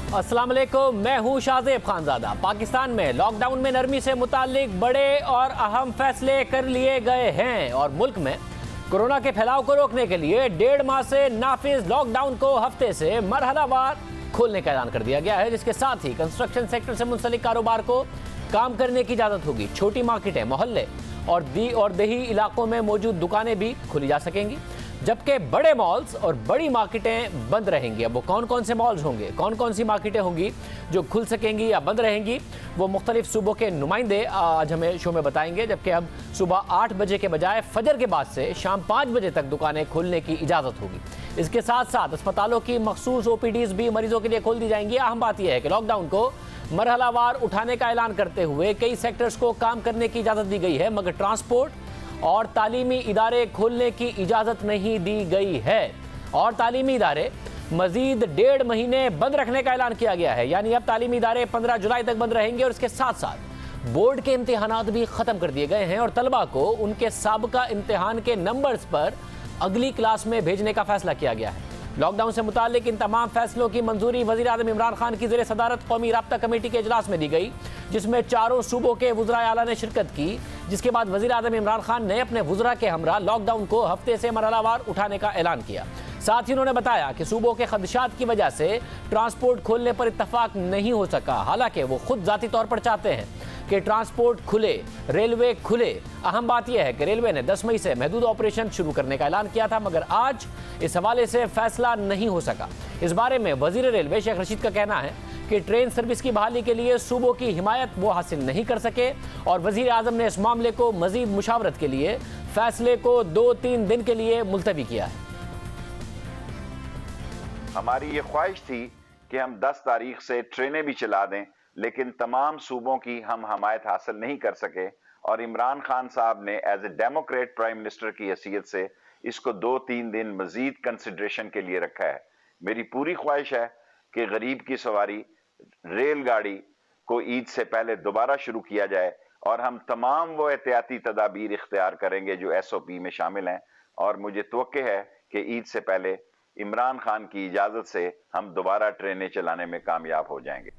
अस्सलाम वालेकुम, मैं हूं शाहजेब खानजादा। पाकिस्तान में लॉकडाउन में नरमी से मुताल्लिक बड़े और अहम फैसले कर लिए गए हैं और मुल्क में कोरोना के फैलाव को रोकने के लिए 1.5 माह से नाफिज लॉकडाउन को हफ्ते से मरहलावार खोलने का ऐलान कर दिया गया है, जिसके साथ ही कंस्ट्रक्शन सेक्टर से मुंसलिक कारोबार को काम करने की इजाज़त होगी। छोटी मार्केटें, मोहल्ले और देही इलाकों में मौजूद दुकानें भी खुली जा सकेंगी, जबकि बड़े मॉल्स और बड़ी मार्केटें बंद रहेंगी। अब वो कौन कौन से मॉल्स होंगे, कौन कौन सी मार्केटें होंगी जो खुल सकेंगी या बंद रहेंगी, वो मुख्तलिफ सूबों के नुमाइंदे आज हमें शो में बताएंगे। जबकि अब सुबह 8 बजे के बजाय फजर के बाद से शाम 5 बजे तक दुकानें खोलने की इजाज़त होगी। इसके साथ साथ अस्पतालों की मखसूस OPDs भी मरीजों के लिए खोल दी जाएंगी। अहम बात यह है कि लॉकडाउन को मरहलावार उठाने का ऐलान करते हुए कई सेक्टर्स को काम करने की इजाज़त दी गई है, मगर ट्रांसपोर्ट और तालीमी इदारे खोलने की इजाज़त नहीं दी गई है। और तालीमी इदारे मजीद 1.5 महीने बंद रखने का ऐलान किया गया है, यानी अब तालीमी इदारे 15 जुलाई तक बंद रहेंगे। और इसके साथ साथ बोर्ड के इम्तिहानात भी ख़त्म कर दिए गए हैं और तलबा को उनके साबिका इम्तिहान के नंबर्स पर अगली क्लास में भेजने का फैसला किया गया है। लॉकडाउन से मुतालिक इन तमाम फैसलों की मंजूरी वज़ीर आज़म इमरान खान की ज़ेर सदारत कौमी राब्ता कमेटी के इजलास में दी गई, जिसमें चारों सूबों के वुज़राए आला ने शिरकत की। जिसके बाद वज़ीर आज़म इमरान खान ने अपने वुज़रा के हमरा लॉकडाउन को हफ्ते से मरहलावार उठाने का ऐलान किया। साथ ही उन्होंने बताया कि सूबों के खदशात की वजह से ट्रांसपोर्ट खोलने पर इत्तफाक नहीं हो सका। हालांकि वो खुद ज़ाती तौर पर चाहते हैं कि ट्रांसपोर्ट खुले, रेलवे खुले। अहम बात यह है कि रेलवे ने 10 मई से महदूद ऑपरेशन शुरू करने का ऐलान किया था, मगर आज इस हवाले से फैसला नहीं हो सका। इस बारे में वज़ीर रेलवे शेख रशीद का कहना है कि ट्रेन सर्विस की बहाली के लिए सूबों की हिमायत वो हासिल नहीं कर सके और वज़ीर आज़म ने इस मामले को मज़ीद मुशावरत के लिए फैसले को 2-3 दिन के लिए मुलतवी किया है। हमारी ये ख्वाहिश थी कि हम 10 तारीख से ट्रेनें भी चला दें, लेकिन तमाम सूबों की हम हमायत हासिल नहीं कर सके और इमरान खान साहब ने as a democrat prime minister की हैसियत से इसको 2-3 दिन मजीद कंसिडरेशन के लिए रखा है। मेरी पूरी ख्वाहिश है कि गरीब की सवारी रेलगाड़ी को ईद से पहले दोबारा शुरू किया जाए और हम तमाम वो एहतियाती तदाबीर इख्तियार करेंगे जो SOP में शामिल हैं। और मुझे तवक्के है कि ईद से पहले इमरान खान की इजाज़त से हम दोबारा ट्रेनें चलाने में कामयाब हो जाएंगे।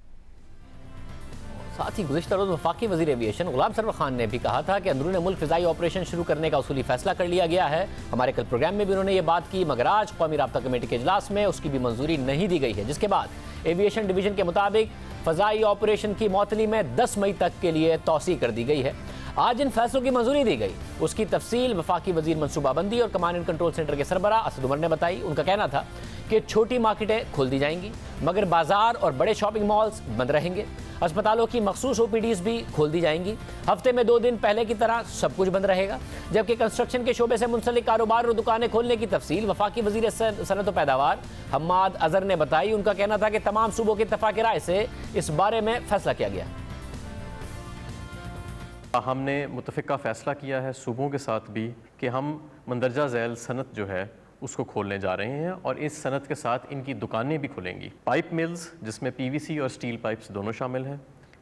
साथ ही गुज़िश्ता रोज़ वफाकी वज़ीर एविएशन गुलाम सरवर खान ने भी कहा था कि अंदरून मुल्क फ़िज़ाई ऑपरेशन शुरू करने का उसूली फ़ैसला कर लिया गया है। हमारे कल प्रोग्राम में भी उन्होंने ये बात की, मगर आज कौमी राब्ता कमेटी के इजलास में उसकी भी मंजूरी नहीं दी गई है, जिसके बाद एविएशन डिवीज़न के मुताबिक फ़िज़ाई ऑपरेशन की मअतली में 10 मई तक के लिए तौसी कर दी गई है। आज इन फैसलों की मंजूरी दी गई, उसकी तफसील वफाकी वज़ीर मनसूबाबंदी और कमांड एंड कंट्रोल सेंटर के सरबरा असद उमर ने बताई। उनका कहना था कि छोटी मार्केटें खोल दी जाएंगी, मगर बाजार और बड़े शॉपिंग मॉल्स बंद रहेंगे। अस्पतालों की मखसूस OPDs भी खोल दी जाएंगी। हफ्ते में 2 दिन पहले की तरह सब कुछ बंद रहेगा, जबकि कंस्ट्रक्शन के शोबे से मुंसलिक कारोबार और दुकानें खोलने की तफसील वफाकी वज़ीर सनत व पैदावार हम्माद अजहर ने बताई। उनका कहना था कि तमाम सूबों के इत्तफाक राय से इस बारे में फैसला किया गया। हमने मुतफ़िका फ़ैसला किया है सूबों के साथ भी कि हम मंदरजा झैल सनत जो है उसको खोलने जा रहे हैं और इस सनत के साथ इनकी दुकानें भी खुलेंगी। पाइप मिल्स जिसमें PVC और स्टील पाइप्स दोनों शामिल हैं,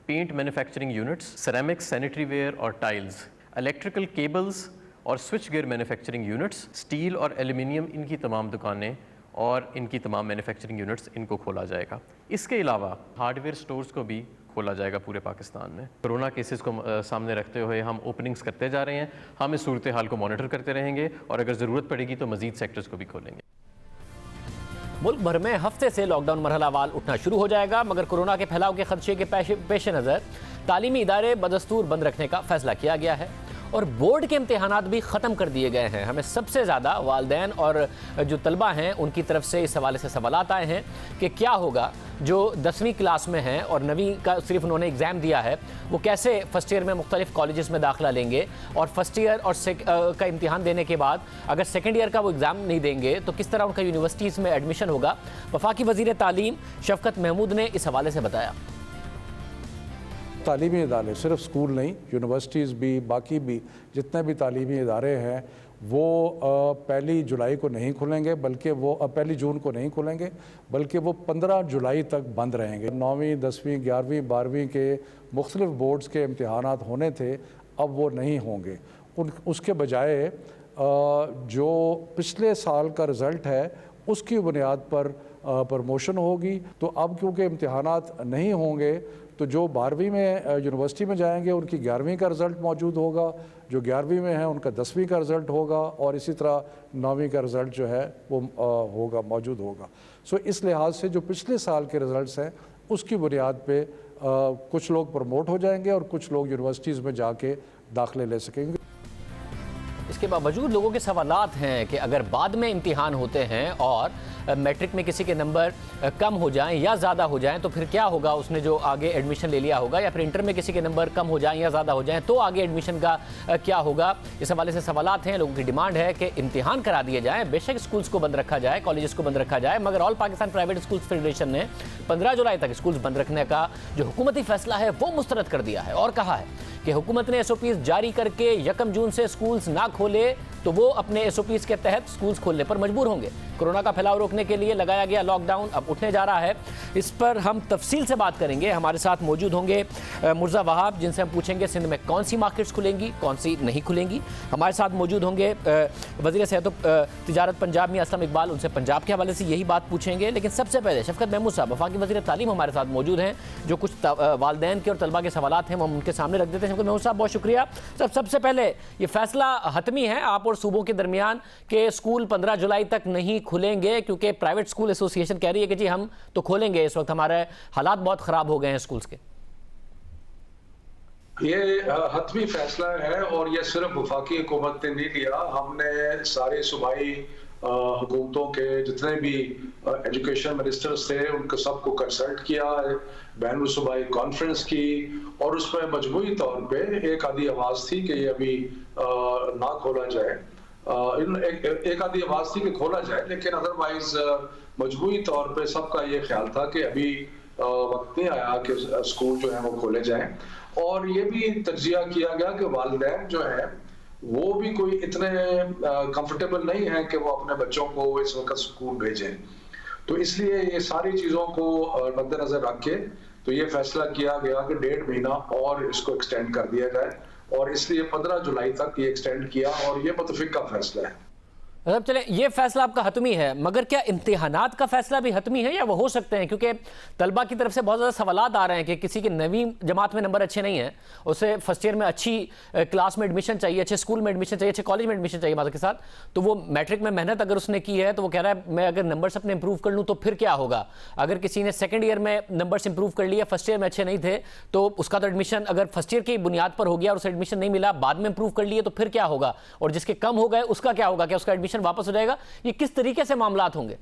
paint manufacturing units, ceramics, sanitary ware और टाइल्स, इलेक्ट्रिकल केबल्स और switch gear manufacturing units, steel और एल्यूमिनियम, इनकी तमाम दुकानें और इनकी तमाम मैन्युफैक्चरिंग यूनिट्स इनको खोला जाएगा। इसके अलावा हार्डवेयर स्टोर्स को भी खोला जाएगा पूरे पाकिस्तान में। कोरोना केसेस को सामने रखते हुए हम ओपनिंग्स करते जा रहे हैं। हम इस सूरत हाल को मॉनिटर करते रहेंगे और अगर ज़रूरत पड़ेगी तो मज़ीद सेक्टर्स को भी खोलेंगे। मुल्क भर में हफ्ते से लॉकडाउन मरहलावार उठना शुरू हो जाएगा, मगर कोरोना के फैलाव के खदशे के पेश नज़र तालीमी इदारे बदस्तूर बंद रखने का फैसला किया गया है और बोर्ड के इम्तिहानात भी ख़त्म कर दिए गए हैं। हमें सबसे ज़्यादा वालिदैन और जो तलबा हैं उनकी तरफ से इस हवाले से सवालात आए हैं कि क्या होगा जो 10वीं क्लास में हैं और 9वीं का सिर्फ उन्होंने एग्ज़ाम दिया है, वो कैसे फ़र्स्ट ईयर में मुख्तलिफ़ कॉलेजेस में दाखिला लेंगे और फर्स्ट ईयर और का इम्तिहान देने के बाद अगर सेकेंड ईयर का वो एग्ज़ाम नहीं देंगे तो किस तरह उनका यूनिवर्सिटीज़ में एडमिशन होगा। वफाकी वज़ीर तालीम शफ़क़त महमूद ने इस हवाले से बताया। तालीमी इदारे सिर्फ स्कूल नहीं, यूनिवर्सिटीज़ भी, बाकी भी जितने भी तालीमी इदारे हैं वो 1 जुलाई को नहीं खुलेंगे, बल्कि वो 1 जून को नहीं खुलेंगे, बल्कि वो 15 जुलाई तक बंद रहेंगे। 9वीं, 10वीं, 11वीं, 12वीं के मुख्तलिफ बोर्ड्स के इम्तिहानात होने थे, अब वो नहीं होंगे। उसके बजाय जो पिछले साल का रिज़ल्ट है उसकी बुनियाद पर प्रमोशन होगी। तो अब क्योंकि इम्तिहानात नहीं होंगे तो जो 12वीं में यूनिवर्सिटी में जाएंगे उनकी 11वीं का रिज़ल्ट मौजूद होगा, जो 11वीं में है उनका 10वीं का रिज़ल्ट होगा, और इसी तरह 9वीं का रिज़ल्ट जो है वो होगा मौजूद होगा। सो इस लिहाज से जो पिछले साल के रिज़ल्ट्स हैं उसकी बुनियाद पे कुछ लोग प्रमोट हो जाएंगे और कुछ लोग यूनिवर्सिटीज़ में जाके दाखिले ले सकेंगे। इसके बावजूद लोगों के सवालात हैं कि अगर बाद में इम्तिहान होते हैं और मैट्रिक में किसी के नंबर कम हो जाएं या ज़्यादा हो जाएं तो फिर क्या होगा, उसने जो आगे एडमिशन ले लिया होगा, या फिर इंटर में किसी के नंबर कम हो जाएं या ज़्यादा हो जाएं तो आगे एडमिशन का क्या होगा। इस हवाले से सवालात हैं। लोगों की डिमांड है कि इम्तिहान करा दिए जाएँ, बेशक स्कूल्स को बंद रखा जाए, कॉलेजेस को बंद रखा जाए, मगर all Pakistan private schools federation ने 15 जुलाई तक स्कूल्स बंद रखने का जो हुकूमती फैसला है वो मुस्तरद कर दिया है और कहा है कि हुकूमत ने SOPs जारी करके 1 जून से स्कूल्स ना खोले तो वो अपने SOPs के तहत स्कूल्स खोलने पर मजबूर होंगे। कोरोना का फैलाव रोकने के लिए लगाया गया लॉकडाउन अब उठने जा रहा है। इस पर हम तफसील से बात करेंगे। हमारे साथ मौजूद होंगे मुर्जा वहाब, जिनसे हम पूछेंगे सिंध में कौन सी मार्केट्स खुलेंगी, कौन सी नहीं खुलेंगी। हमारे साथ मौजूद होंगे वज़ीर सेहत तिजारत पंजाब में असलम इकबाल, उनसे पंजाब के हवाले से यही बात पूछेंगे। लेकिन सबसे पहले शफकत महमूद साहब, वफाकी वज़ीर तालीम, हमारे साथ मौजूद हैं, जो कुछ वालिदैन के और तलबा के सवालात हैं हम उनके सामने रख देते हैं। शफकत महमूद साहब बहुत शुक्रिया। सबसे पहले ये फैसला हतमी है आप और सूबों के दरमियान कि स्कूल 15 जुलाई तक नहीं खुलेंगे, क्योंकि प्राइवेट स्कूल एसोसिएशन कह रही है कि जी हम तो खोलेंगे, इस वक्त हमारे हालात बहुत ख़राब हो गए हैं स्कूल्स के। ये हतमी फैसला है और ये सिर्फ वफाकी हुकूमत ने नहीं लिया, हमने सारे सूबाई हुकूमतों के जितने भी एजुकेशन मिनिस्टर्स थे उनको सबको कंसल्ट किया, बैन सूबाई कॉन्फ्रेंस की, और उसमें मजमूई तौर पे एक आधी आवाज़ थी कि ये अभी ना खोला जाए, एक आधी आवाज़ थी कि खोला जाए, लेकिन अदरवाइज मजमूई तौर पे सबका ये ख्याल था कि अभी वक्त नहीं आया कि स्कूल जो है वो खोले जाएं। और ये भी तज्जिया किया गया कि वालिदैन जो है वो भी कोई इतने कंफर्टेबल नहीं है कि वो अपने बच्चों को इस वक्त स्कूल भेजें। तो इसलिए ये सारी चीज़ों को मद्देनजर रख के तो ये फैसला किया गया कि 1.5 महीना और इसको एक्सटेंड कर दिया जाए, और इसलिए 15 जुलाई तक ये एक्सटेंड किया, और ये मुतफिक का फैसला है। मतलब चले ये फैसला आपका हतमी है, मगर क्या इम्तिहानात का फैसला भी हतमी है या वो हो सकते हैं? क्योंकि तलबा की तरफ से बहुत ज़्यादा सवालात आ रहे हैं कि किसी के 9वीं जमात में नंबर अच्छे नहीं हैं, उसे फर्स्ट ईयर में अच्छी क्लास में एडमिशन चाहिए, अच्छे स्कूल में एडमिशन चाहिए, अच्छे कॉलेज में एडमिशन चाहिए बात के साथ, तो वो मैट्रिक में मेहनत अगर उसने की है तो वो कह रहा है मैं अगर नंबर्स अपने इंप्रूव कर लूँ तो फिर क्या होगा। अगर किसी ने सेकेंड ईयर में नंबर्स इंप्रूव कर लिया, फर्स्ट ईयर में अच्छे नहीं थे, तो उसका तो एडमिशन अगर फर्स्ट ईयर की बुनियाद पर हो गया और उसे एडमिशन नहीं मिला, बाद में इंप्रूव कर लिए तो फिर क्या होगा, और जिसके कम हो गए उसका क्या होगा, क्या उसका एडमिशन वापस हो जाएगा? ये किस तरीके से मामलात होंगे?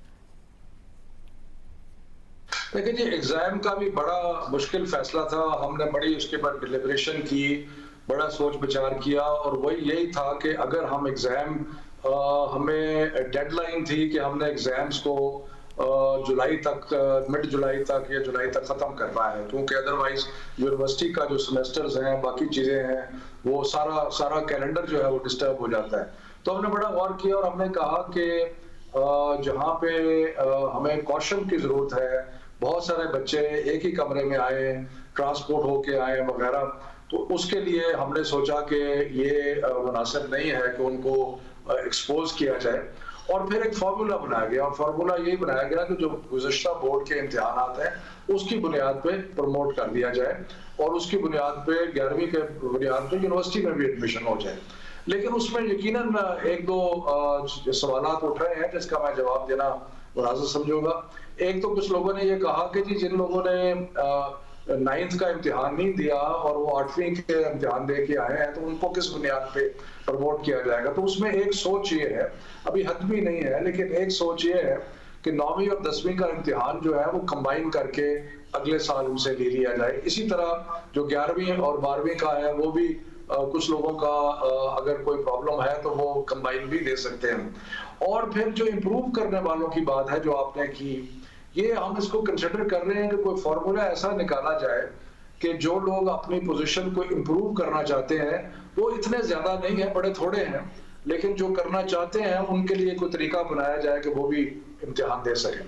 देखिए जी, एग्जाम का भी बड़ा मुश्किल फैसला था, हमने बड़ी उसके बाद डिलिब्रेशन की, बड़ा सोच विचार किया, और वही यही था कि अगर हम एग्जाम हमें डेडलाइन थी कि हमने एग्जाम्स को जुलाई तक, मिड जुलाई तक या जुलाई तक ख़त्म करना है, क्योंकि अदरवाइज यूनिवर्सिटी का जो सेमेस्टर्स हैं, बाकी चीज़ें हैं, वो सारा कैलेंडर जो है वो डिस्टर्ब हो जाता है। तो हमने बड़ा गौर किया और हमने कहा कि जहाँ पे हमें कॉशन की ज़रूरत है, बहुत सारे बच्चे एक ही कमरे में आए, ट्रांसपोर्ट होके आए वगैरह, तो उसके लिए हमने सोचा कि ये मुनासिब नहीं है कि उनको एक्सपोज किया जाए, और फिर एक फार्मूला बनाया गया, और फार्मूला यही बनाया गया कि जो गुज़श्ता बोर्ड के इम्तिहानात हैं उसकी बुनियाद पे प्रमोट कर दिया जाए, और उसकी बुनियाद पे 11वीं के बुनियाद पे यूनिवर्सिटी में भी एडमिशन हो जाए। लेकिन उसमें यकीनन एक दो सवालात उठ रहे हैं जिसका मैं जवाब देना मुनासिब समझूंगा। एक तो कुछ लोगों ने ये कहा कि जी जिन लोगों ने 9th का इम्तिहान नहीं दिया और वो 8वीं के इम्तिहान दे के आए हैं, तो उनको किस बुनियाद पे प्रमोट किया जाएगा। तो उसमें एक सोच ये है, अभी हतमी नहीं है, लेकिन एक सोच ये है कि 9वीं और 10वीं का इम्तिहान जो है वो कंबाइन करके अगले साल उनसे ले लिया जाए। इसी तरह जो 11वीं और 12वीं का है वो भी कुछ लोगों का अगर कोई प्रॉब्लम है तो वो कंबाइन भी दे सकते हैं। और फिर जो इम्प्रूव करने वालों की बात है जो आपने की, ये हम इसको कंसिडर कर रहे हैं कि कोई फॉर्मूला ऐसा निकाला जाए कि जो लोग अपनी पोजीशन को इम्प्रूव करना चाहते हैं, वो इतने ज्यादा नहीं है, बड़े थोड़े हैं, लेकिन जो करना चाहते हैं उनके लिए कोई तरीका बनाया जाए कि वो भी इम्तिहान दे सकें।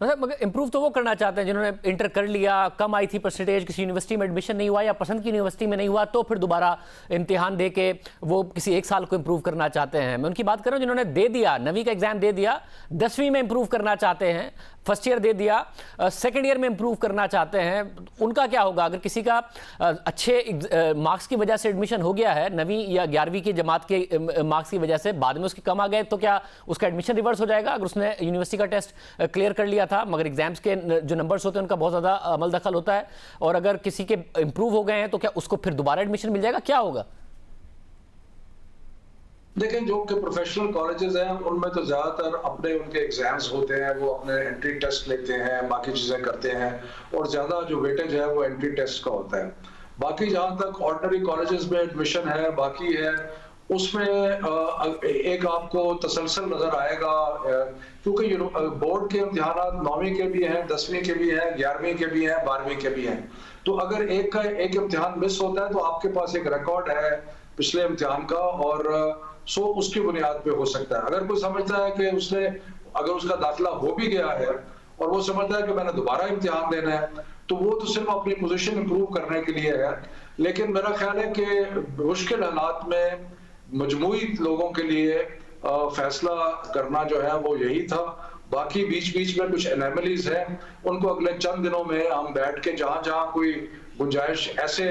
मगर इम्प्रूव तो वो करना चाहते हैं जिन्होंने इंटर कर लिया, कम आई थी परसेंटेज, किसी यूनिवर्सिटी में एडमिशन नहीं हुआ या पसंद की यूनिवर्सिटी में नहीं हुआ, तो फिर दोबारा इम्तिहान दे के वो किसी एक साल को इम्प्रूव करना चाहते हैं। मैं उनकी बात कर रहा हूँ जिन्होंने दे दिया, 9वीं का एग्जाम दे दिया, 10वीं में इम्प्रूव करना चाहते हैं, फर्स्ट ईयर दे दिया, सेकेंड ईयर में इम्प्रूव करना चाहते हैं, उनका क्या होगा? अगर किसी का अच्छे मार्क्स की वजह से एडमिशन हो गया है 9वीं या 11वीं की जमात के मार्क्स की वजह से, बाद में उसके कम आ गए, तो क्या उसका एडमिशन रिवर्स हो जाएगा? अगर उसने यूनिवर्सिटी का टेस्ट क्लियर कर लिया था मगर एग्जाम्स के जो नंबर्स होते हैं उनका बहुत ज़्यादा अमल दखल होता है, और अगर किसी के इंप्रूव हो गए हैं तो क्या उसको फिर दोबारा एडमिशन मिल जाएगा? क्या होगा? देखें, जो कि प्रोफेशनल कॉलेजेस हैं उनमें तो ज़्यादातर अपने उनके एग्जाम्स होते हैं, वो अपने एंट्री टेस्ट लेते हैं, बाकी चीज़ें करते हैं, और ज़्यादा जो वेटेज है वो एंट्री टेस्ट का होता है। बाकी जहाँ तक ऑर्डिनरी कॉलेजेस में एडमिशन है, बाकी है, उसमें एक आपको तसलसल नज़र आएगा, क्योंकि बोर्ड के इम्तिहान 9वीं के भी हैं, 10वीं के भी हैं, 11वीं के भी हैं, 12वीं के भी हैं। तो अगर एक इम्तिहान मिस होता है तो आपके पास एक रिकॉर्ड है पिछले इम्तिहान का, और उसकी बुनियाद पे हो सकता है। अगर कोई समझता है कि अगर उसका दाखिला हो भी गया है और वो समझता है कि मैंने दोबारा इम्तिहान देना है, तो वो तो सिर्फ अपनी पोजीशन इंप्रूव करने के लिए है। लेकिन मेरा ख्याल है कि मुश्किल हालात में मजमूई लोगों के लिए फैसला करना जो है वो यही था। बाकी बीच बीच में कुछ एनोमलीज हैं, उनको अगले चंद दिनों में हम बैठ के जहां जहां कोई गुंजाइश ऐसे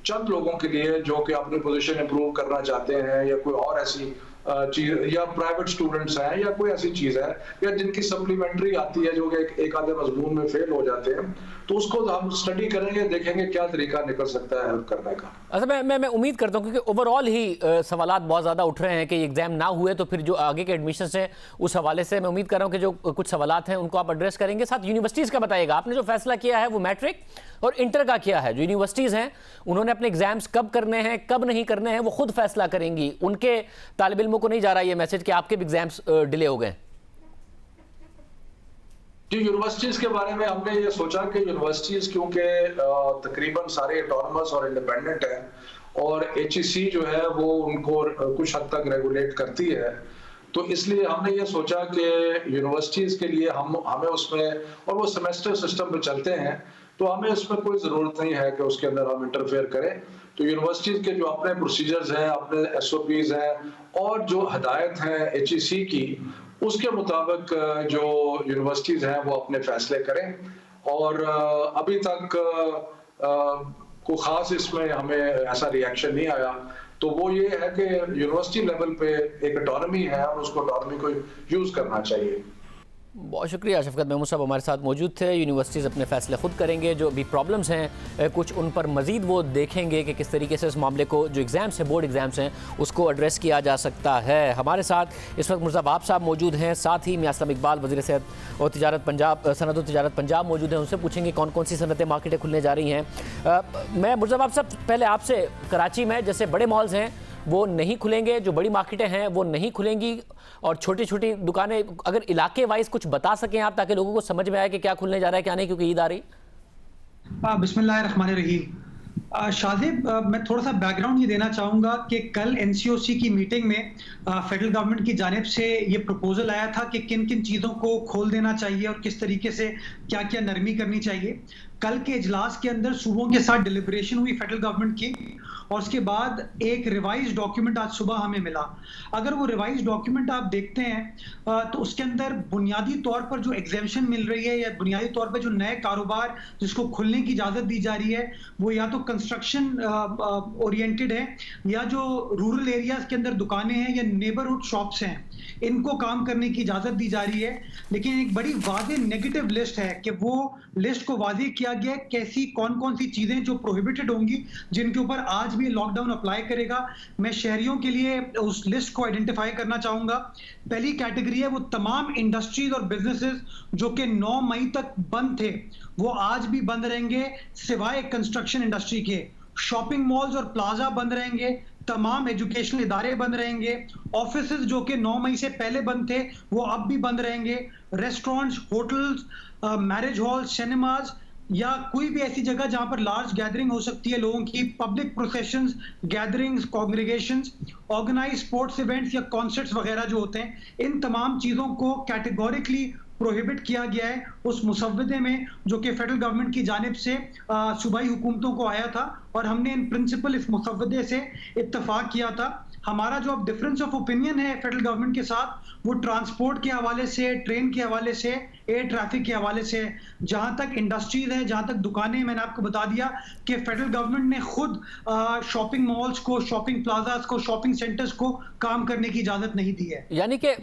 चंद लोगों के लिए जो कि अपनी पोजीशन इंप्रूव करना चाहते हैं, या कोई और ऐसी चीज, या प्राइवेट स्टूडेंट्स हैं, या कोई ऐसी चीज है, या जिनकी सप्लीमेंट्री आती है जो कि एक आधे मजमून में फेल हो जाते हैं, तो उसको हम स्टडी करेंगे, देखेंगे क्या तरीका निकल सकता है हेल्प करने का। अच्छा, मैं उम्मीद करता हूँ क्योंकि ओवरऑल ही सवालात बहुत ज़्यादा उठ रहे हैं कि एग्जाम ना हुए तो फिर जो आगे के एडमिशन हैं उस हवाले से मैं उम्मीद कर रहा हूँ कि जो कुछ सवालात हैं उनको आप एड्रेस करेंगे। साथ यूनिवर्सिटीज़ का बताइएगा, आपने जो फैसला किया है वो मैट्रिक और इंटर का किया है। जो यूनिवर्सिटीज़ हैं उन्होंने अपने एग्जाम्स कब करने हैं कब नहीं करने हैं वो खुद फैसला करेंगी। उनके तालिब इल्मों को नहीं जा रहा ये मैसेज कि आपके भी एग्जाम्स डिले हो गए। जी, यूनिवर्सिटीज के बारे में हमने ये सोचा कि यूनिवर्सिटीज क्योंकि तकरीबन सारे ऑटोनमस और इंडिपेंडेंट हैं, और HEC जो है वो उनको कुछ हद तक रेगुलेट करती है, तो इसलिए हमने ये सोचा कि यूनिवर्सिटीज के लिए हमें उसमें, और वो सेमेस्टर सिस्टम पे चलते हैं, तो हमें उसमें कोई ज़रूरत नहीं है कि उसके अंदर हम इंटरफेयर करें। तो यूनिवर्सिटीज के जो अपने प्रोसीजर्स हैं, अपने SOPs हैं, और जो हदायत हैं HEC की, उसके मुताबिक जो यूनिवर्सिटीज हैं वो अपने फैसले करें। और अभी तक कोई ख़ास इसमें हमें ऐसा रिएक्शन नहीं आया। तो वो ये है कि यूनिवर्सिटी लेवल पे एक ऑटोनॉमी है और उसको ऑटोनॉमी को यूज़ करना चाहिए। बहुत शुक्रिया। शफकत महमूद साहब हमारे साथ मौजूद थे। यूनिवर्सिटीज़ अपने फैसले खुद करेंगे, जो भी प्रॉब्लम्स हैं कुछ उन पर मज़ीद वो देखेंगे कि किस तरीके से इस मामले को, जो एग्ज़ाम्स हैं बोर्ड एग्ज़ाम्स हैं, उसको एड्रेस किया जा सकता है। हमारे साथ इस वक्त मुर्ज़ा बाब साहब मौजूद हैं, साथ ही मियां असलम इकबाल वज़ीर सेहत और तिजारत पंजाब, सनत और तिजारत पंजाब मौजूद हैं। उनसे पूछेंगे कौन कौन सी सनतें मार्केटें खुलने जा रही हैं। मैं मुर्ज़ा बाब साहब पहले आपसे, कराची में जैसे बड़े मॉल्स हैं वो नहीं खुलेंगे, जो बड़ी मार्केटें हैं वो नहीं खुलेंगी, और छोटी छोटी दुकानें, अगर इलाके वाइज कुछ बता सकें आप ताकि लोगों को समझ में आए कि क्या खुलने जा रहा है क्या नहीं, क्योंकि ईद आ रही। बिस्मिल्लाहिर्रहमानिर्रहीम। शाजिब, मैं थोड़ा सा बैकग्राउंड ये देना चाहूँगा कि कल NCOC की मीटिंग में फेडरल गवर्नमेंट की जानिब से ये प्रपोजल आया था कि किन किन चीज़ों को खोल देना चाहिए और किस तरीके से क्या क्या नरमी करनी चाहिए। कल के इजलास के अंदर सूबों के साथ डिलिब्रेशन हुई फेडरल गवर्नमेंट की, और उसके बाद एक रिवाइज डॉक्यूमेंट आज सुबह हमें मिला। अगर वो रिवाइज डॉक्यूमेंट आप देखते हैं तो उसके अंदर बुनियादी तौर पर जो एग्जेम्पशन मिल रही है, या बुनियादी तौर पर जो नए कारोबार जिसको खुलने की इजाज़त दी जा रही है, वो या तो कंस्ट्रक्शन ओरिएंटेड है, या जो रूरल एरियाज के अंदर दुकानें हैं या नेबरहुड शॉप्स हैं, इनको काम करने की इजाज़त दी जा रही है। लेकिन एक बड़ी वाज़ेह नेगेटिव लिस्ट है कि वो लिस्ट को वाज़ेह किया गया कैसी कौन कौन सी चीज़ें जो प्रोहिबिटेड होंगी, जिनके ऊपर आज भी लॉकडाउन अप्लाई करेगा। मैं शहरियों के लिए उस लिस्ट को आइडेंटिफाई करना चाहूँगा। पहली कैटेगरी है वो तमाम इंडस्ट्रीज और बिजनेसेस जो कि 9 मई तक बंद थे, वो आज भी बंद रहेंगे सिवाय कंस्ट्रक्शन इंडस्ट्री के। शॉपिंग मॉल्स और प्लाजा बंद रहेंगे, तमाम एजुकेशनल इदारे बंद रहेंगे, ऑफिसेज जो कि 9 मई से पहले बंद थे वो अब भी बंद रहेंगे, restaurants, hotels, marriage hall, cinemas, या कोई भी ऐसी जगह जहां पर लार्ज गैदरिंग हो सकती है लोगों की, public processions, gatherings, congregations, organise sports events या कॉन्सर्ट्स वगैरह जो होते हैं, इन तमाम चीज़ों को कैटेगोरिकली प्रोहिबिट किया गया है उस मुसव्वदे में जो कि फेडरल गवर्नमेंट की जानिब से सूबाई हुकूमतों को आया था, और हमने इन प्रिंसिपल इस मुसव्वदे से इत्तफाक किया था। हमारा जो अब डिफरेंस ऑफ ओपिनियन है फेडरल गवर्नमेंट के साथ, वो ट्रांसपोर्ट के हवाले से, ट्रेन के हवाले से, एयर ट्रैफिक के हवाले से, जहां तक इंडस्ट्रीज है, जहां तक दुकानें, मैंने आपको बता दिया कि फेडरल गवर्नमेंट ने खुद शॉपिंग मॉल्स को, शॉपिंग प्लाजास को, शॉपिंग सेंटर्स को काम करने की इजाजत नहीं दी है। यानी कि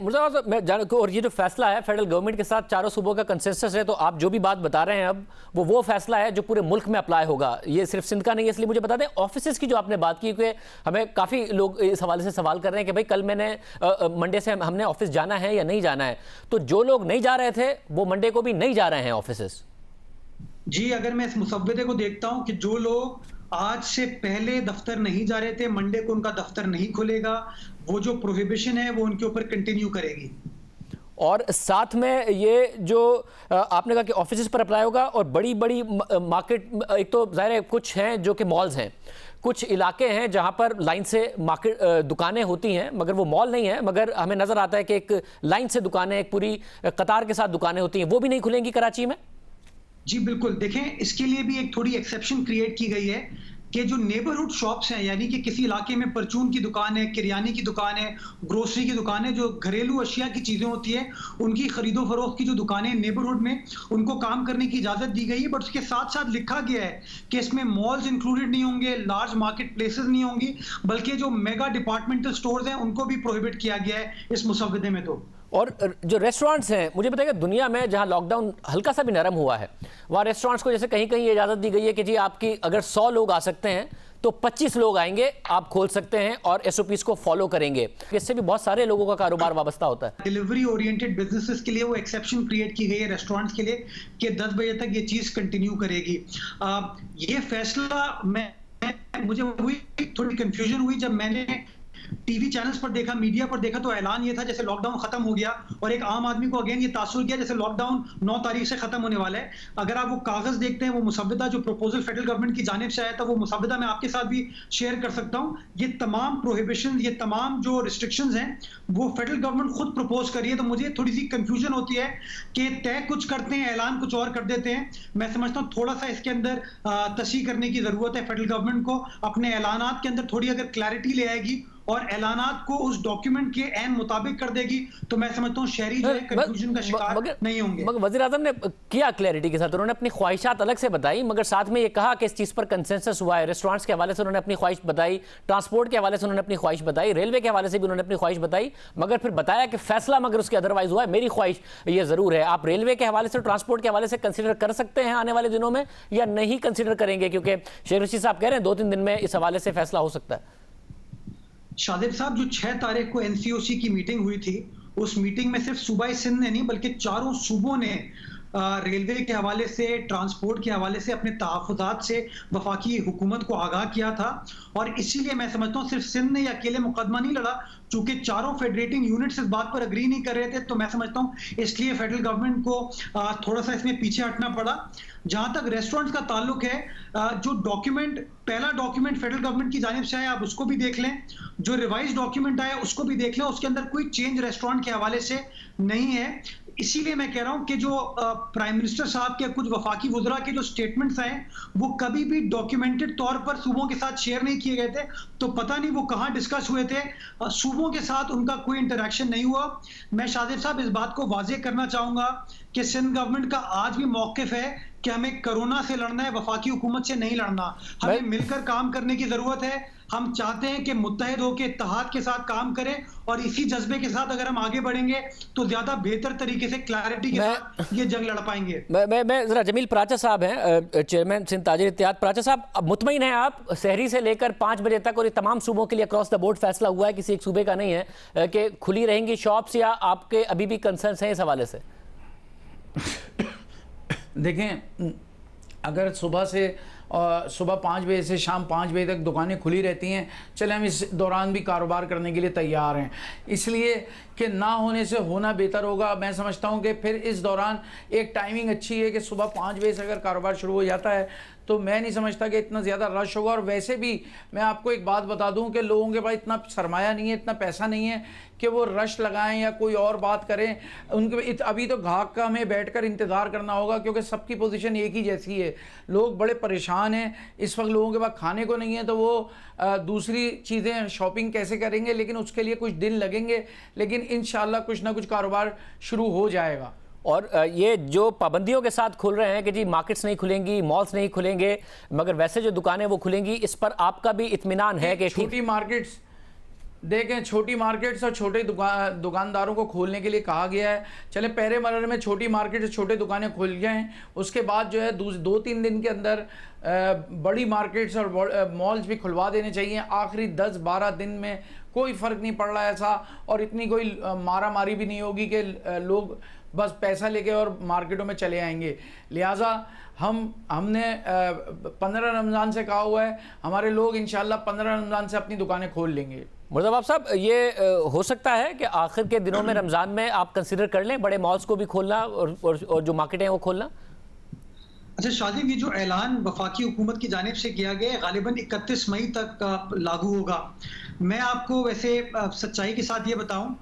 और ये जो फैसला है फेडरल गवर्नमेंट के साथ चारों सूबों का कंसेंसस है, तो आप जो भी बात बता रहे हैं अब वो फैसला है जो पूरे मुल्क में अप्लाई होगा, ये सिर्फ सिंध का नहीं है। इसलिए मुझे बता दें ऑफिसेज की जो आपने बात की, कि हमें काफ़ी लोग इस हवाले से सवाल कर रहे हैं कि भाई कल मैंने मंडे से हमने ऑफिस जाना है या नहीं जाना है, तो जो लोग नहीं जा रहे थे वो मंडे को भी नहीं जा रहे हैं ऑफिसेज। जी, अगर मैं इस मुसव्वदे को देखता हूं कि जो लोग आज से पहले दफ्तर नहीं जा रहे थे, मंडे को उनका दफ्तर नहीं खुलेगा, वो जो प्रोहिबिशन है वो उनके ऊपर कंटिन्यू करेगी। और साथ में ये जो आपने कहा कि ऑफिसेज पर अप्लाई होगा, और बड़ी बड़ी मार्केट, एक तो जाहिर है कुछ हैं जो कि मॉल्स हैं, कुछ इलाके हैं जहां पर लाइन से मार्केट दुकानें होती हैं, मगर वो मॉल नहीं है, मगर हमें नजर आता है कि एक लाइन से दुकानें, एक पूरी कतार के साथ दुकानें होती हैं, वो भी नहीं खुलेंगी कराची में। जी बिल्कुल, देखें इसके लिए भी एक थोड़ी एक्सेप्शन क्रिएट की गई है कि जो नेबरहुड शॉप्स हैं, यानी कि किसी इलाके में परचून की दुकान है, किरियानी की दुकान है, ग्रोसरी की दुकान है, जो घरेलू अशिया की चीजें होती है, उनकी खरीदो फरोख्त की जो दुकानें नेबरहुड में, उनको काम करने की इजाजत दी गई है। बट उसके साथ साथ लिखा गया है कि इसमें मॉल्स इंक्लूडेड नहीं होंगे, लार्ज मार्केट प्लेसेस नहीं होंगी, बल्कि जो मेगा डिपार्टमेंटल स्टोर्स हैं उनको भी प्रोहिबिट किया गया है इस मुसव्वदे में। तो और जो रेस्टोरेंट्स हैं, मुझे बताइए दुनिया में जहां लॉकडाउन हल्का सा भी नरम हुआ है, वहां रेस्टोरेंट्स को जैसे कहीं कहीं इजाजत दी गई है कि जी आपकी अगर 100 लोग आ सकते हैं तो 25 लोग आएंगे, आप खोल सकते हैं और एसओपीज को फॉलो करेंगे। इससे भी बहुत सारे लोगों का कारोबार वाबस्ता होता है। डिलीवरी ओरिएंटेड बिजनेसेस के लिए वो एक्सेप्शन क्रिएट की गई है रेस्टोरेंट्स के लिए कि 10 बजे तक ये चीज कंटिन्यू करेगी। ये फैसला मुझे थोड़ी कंफ्यूजन हुई जब मैंने टीवी चैनल्स पर देखा, मीडिया पर देखा, तो ऐलान ये था जैसे लॉकडाउन खत्म हो गया, और एक आम आदमी को अगेन ये तासुर किया जैसे लॉकडाउन 9 तारीख से खत्म होने वाला है। अगर आप वो कागज देखते हैं, वो मुसव्वदा जो प्रपोजल फेडरल गवर्नमेंट की जानिब से आया था, वो मुसव्वदा मैं आपके साथ भी शेयर कर सकता हूं। ये तमाम प्रोहिबिशन, ये तमाम जो रिस्ट्रिक्शंस हैं, वो फेडरल गवर्नमेंट खुद प्रपोज कर रही है। तो मुझे थोड़ी सी कंफ्यूजन होती है कि तय कुछ करते हैं, ऐलान कुछ और कर देते हैं। मैं समझता हूँ थोड़ा सा इसके अंदर तशी करने की जरूरत है फेडरल गवर्नमेंट को। अपने ऐलानात के अंदर थोड़ी अगर क्लैरिटी ले आएगी और ऐलानात को उस डॉक्यूमेंट के ऐन मुताबिक कर देगी, तो मैं समझता हूँ शहरी जो है कंफ्यूजन का शिकार नहीं होंगे। मगर वज़ीर आज़म ने किया क्लैरिटी के साथ, उन्होंने अपनी ख्वाहिशात अलग से बताई, मगर साथ में ये कहा कि इस चीज़ पर कंसेंसस हुआ है। रेस्टोरेंट्स के हवाले से उन्होंने अपनी ख्वाहिश बताई, ट्रांसपोर्ट के हवाले से उन्होंने अपनी ख्वाहिश बताई, रेलवे के हवाले से भी उन्होंने अपनी ख्वाहिश बताई, मगर फिर बताया कि फैसला मगर उसके अदरवाइज हुआ है। मेरी ख्वाहिश ये ज़रूर है, आप रेलवे के हवाले से, ट्रांसपोर्ट के हवाले से कंसिडर कर सकते हैं आने वाले दिनों में, या नहीं कंसिडर करेंगे? क्योंकि शेख रशीद साहब कह रहे हैं 2-3 दिन में इस हवाले से फैसला हो सकता है। शादिब साहब, जो 6 तारीख को एनसीओसी की मीटिंग हुई थी, उस मीटिंग में सिर्फ सूबाई सिंध ने नहीं बल्कि चारों सूबों ने रेलवे के हवाले से, ट्रांसपोर्ट के हवाले से अपने तहफ़्फ़ुज़ात से वफाकी हुकूमत को आगाह किया था। और इसीलिए मैं समझता हूँ सिर्फ सिंध ने अकेले मुकदमा नहीं लड़ा, चूंकि चारों फेडरेटिंग यूनिट्स इस बात पर अग्री नहीं कर रहे थे, तो मैं समझता हूँ इसलिए फेडरल गवर्नमेंट को थोड़ा सा इसमें पीछे हटना पड़ा। जहां तक रेस्टोरेंट्स का ताल्लुक है, जो डॉक्यूमेंट, पहला डॉक्यूमेंट फेडरल गवर्नमेंट की जानिब से आया, आप उसको भी देख लें, जो रिवाइज डॉक्यूमेंट आया उसको भी देख लें, उसके अंदर कोई चेंज रेस्टोरेंट के हवाले से नहीं है। इसीलिए मैं कह रहा हूं कि जो प्राइम मिनिस्टर साहब के कुछ वफाकी वुज़रा के जो स्टेटमेंट्स आए, वो कभी भी डॉक्यूमेंटेड तौर पर सूबों के साथ शेयर नहीं किए गए थे, तो पता नहीं वो कहां डिस्कस हुए थे। सूबों के साथ उनका कोई इंटरेक्शन नहीं हुआ। मैं शादिब साहब इस बात को वाज़ेह करना चाहूंगा कि सिंध गवर्नमेंट का आज भी मौक़िफ़ है कि हमें कोरोना से लड़ना है, वफाकी हुकूमत से नहीं लड़ना। हमें मिलकर काम करने की जरूरत है। हम चाहते हैं कि मुत्तहिद होकर इत्तेहाद के साथ काम करें, और इसी जज्बे के साथ अगर हम आगे बढ़ेंगे तो ज्यादा बेहतर तरीके से क्लैरिटी के साथ ये जंग लड़ पाएंगे। मैं जरा जमील पराचा साहब हैं, चेयरमैन सिंध ताजिर इत्तेहाद। पराचा साहब, मुतमईन हैं आप? सहरी से लेकर 5 बजे तक, और ये तमाम सूबों के लिए अक्रॉस द बोर्ड फैसला हुआ है, किसी एक सूबे का नहीं है, कि खुली रहेंगी शॉप्स, या आपके अभी भी कंसर्न्स हैं इस हवाले से? देखें, अगर सुबह 5 बजे से शाम 5 बजे तक दुकानें खुली रहती हैं, चले हम इस दौरान भी कारोबार करने के लिए तैयार हैं, इसलिए कि ना होने से होना बेहतर होगा। मैं समझता हूं कि फिर इस दौरान एक टाइमिंग अच्छी है कि सुबह 5 बजे से अगर कारोबार शुरू हो जाता है तो मैं नहीं समझता कि इतना ज़्यादा रश होगा। और वैसे भी मैं आपको एक बात बता दूं कि लोगों के पास इतना सरमाया नहीं है, इतना पैसा नहीं है कि वो रश लगाएं या कोई और बात करें। उनके अभी तो घाक का हमें बैठकर इंतज़ार करना होगा, क्योंकि सबकी पोजीशन एक ही जैसी है। लोग बड़े परेशान हैं इस वक्त, लोगों के पास खाने को नहीं है, तो वो दूसरी चीज़ें शॉपिंग कैसे करेंगे, लेकिन उसके लिए कुछ दिन लगेंगे, लेकिन इंशाल्लाह कुछ ना कुछ कारोबार शुरू हो जाएगा। और ये जो पाबंदियों के साथ खुल रहे हैं कि जी मार्केट्स नहीं खुलेंगी, मॉल्स नहीं खुलेंगे, मगर वैसे जो दुकानें वो खुलेंगी, इस पर आपका भी इत्मीनान है कि छोटी मार्केट्स देखें, छोटी मार्केट्स और छोटे दुकानदारों को खोलने के लिए कहा गया है। चले पहले मरहले में छोटी मार्केट, छोटे दुकानें खुल जाएं, उसके बाद जो है 2-3 दिन के अंदर बड़ी मार्केट्स और मॉल्स भी खुलवा देने चाहिए। आखिरी 10-12 दिन में कोई फ़र्क नहीं पड़ रहा है ऐसा, और इतनी कोई मारा मारी भी नहीं होगी कि लोग बस पैसा लेके और मार्केटों में चले आएंगे। लिहाजा हमने 15 रमज़ान से कहा हुआ है, हमारे लोग इंशाल्लाह 15 रमज़ान से अपनी दुकानें खोल लेंगे। मुर्तज़ा साहब, ये हो सकता है कि आखिर के दिनों में रमज़ान में आप कंसिडर कर लें बड़े मॉल्स को भी खोलना और जो मार्केटें हैं वो खोलना? अच्छा शाजिब, ये जो ऐलान वफाकी हुकूमत की जानिब से किया गया है गालिबन 31 मई तक लागू होगा। मैं आपको वैसे सच्चाई के साथ ये बताऊं,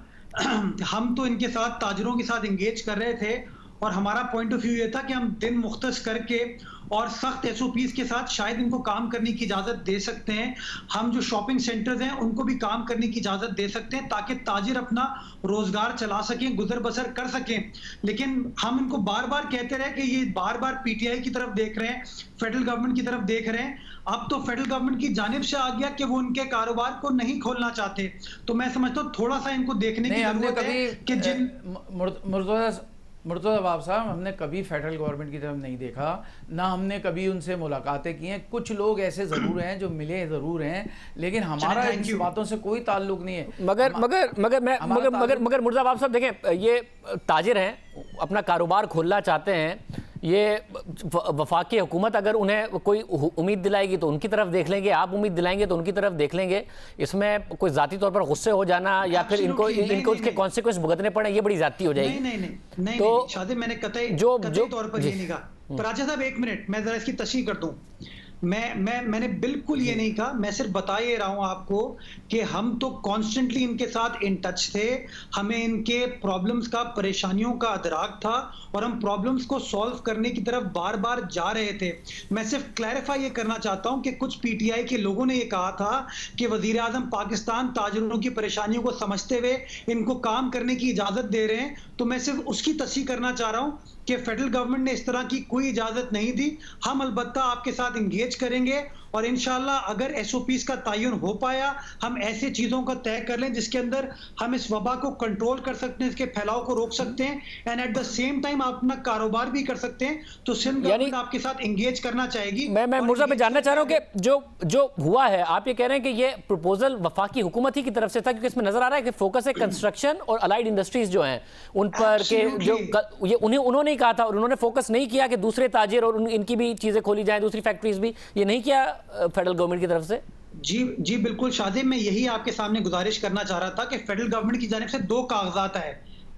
हम तो इनके साथ ताजरों के साथ इंगेज कर रहे थे और हमारा पॉइंट ऑफ व्यू ये था कि हम दिन मुख्तस करके और सख्त SOPs के साथ शायद इनको काम करने की इजाज़त दे सकते हैं। हम जो शॉपिंग सेंटर्स हैं उनको भी काम करने की इजाज़त दे सकते हैं ताकि ताजिर अपना रोज़गार चला सकें, गुजर बसर कर सकें। लेकिन हम इनको बार बार कहते रहे कि ये बार बार PTI की तरफ देख रहे हैं, फेडरल गवर्नमेंट की तरफ देख रहे हैं। अब तो फेडरल गवर्नमेंट की जानिब से आ गया कि वो उनके कारोबार को नहीं खोलना चाहते। तो मैं समझता हूँ थोड़ा सा इनको देखने की जरूरत है कि जिन मुर्तज़ा बाब साहब, हमने कभी फेडरल गवर्नमेंट की तरफ नहीं देखा, ना हमने कभी उनसे मुलाकातें की हैं। कुछ लोग ऐसे ज़रूर हैं जो मिले ज़रूर हैं, लेकिन हमारा इन बातों से कोई ताल्लुक नहीं है। मगर मुर्तज़ा बाब साहब देखें, ये ताजिर हैं, अपना कारोबार खोलना चाहते हैं, ये वफाकी हुकूमत अगर उन्हें कोई उम्मीद दिलाएगी तो उनकी तरफ देख लेंगे, आप उम्मीद दिलाएंगे तो उनकी तरफ देख लेंगे। इसमें कोई ज़ाती तौर पर गुस्से हो जाना या फिर इनको उसके कॉन्सिक्वेंस भुगतने पड़े, ये बड़ी ज़्यादती हो जाएगी। नहीं, तो शादी मैंने कतई तौर पर ये नहीं कहा। पर राजा साहब एक मिनट, मैं जरा इसकी तशरीह कर दूं। मैंने बिल्कुल ये नहीं कहा, मैं सिर्फ बता ये रहा हूं आपको कि हम तो कॉन्स्टेंटली इनके साथ इन टच थे। हमें इनके प्रॉब्लम्स का, परेशानियों का अदराक था और हम प्रॉब्लम्स को सॉल्व करने की तरफ बार बार जा रहे थे। मैं सिर्फ क्लैरिफाई ये करना चाहता हूं कि कुछ PTI के लोगों ने ये कहा था कि वजीर आजम पाकिस्तान ताजिरों की परेशानियों को समझते हुए इनको काम करने की इजाजत दे रहे हैं। तो मैं सिर्फ उसकी तस्दीक करना चाह रहा हूं कि फेडरल गवर्नमेंट ने इस तरह की कोई इजाजत नहीं दी। हम अलबत्ता आपके साथ इंगेज करेंगे और इंशाल्लाह अगर SOPs का तयन हो पाया, हम ऐसे चीजों का तय कर लें जिसके अंदर हम इस वबा को कंट्रोल कर सकते हैं, इसके फैलाव को रोक सकते हैं and at the same time आप अपना कारोबार भी कर सकते हैं। तो सिंध गवर्नमेंट आपके साथ इंगेज करना चाहेगी। मैं मुर्तज़ा पे जानना चाह रहा हूँ कि जो हुआ है, आप ये कह रहे हैं कि ये प्रपोजल वफाकी हुकूमत ही की तरफ से था, क्योंकि इसमें नजर आ रहा है कि फोकस है कंस्ट्रक्शन और अलाइड इंडस्ट्रीज जो हैं उन पर के जो ये उन्होंने ही कहा था और उन्होंने फोकस नहीं किया कि दूसरे ताजिर और इनकी भी चीजें खोली जाएं, दूसरी फैक्ट्रीज भी, ये नहीं किया फेडरल गवर्नमेंट की तरफ से। जी बिल्कुल शादिब, मैं यही आपके सामने गुजारिश करना चाह रहा था कि फेडरल गवर्नमेंट की जानिब से 2 कागजात आए।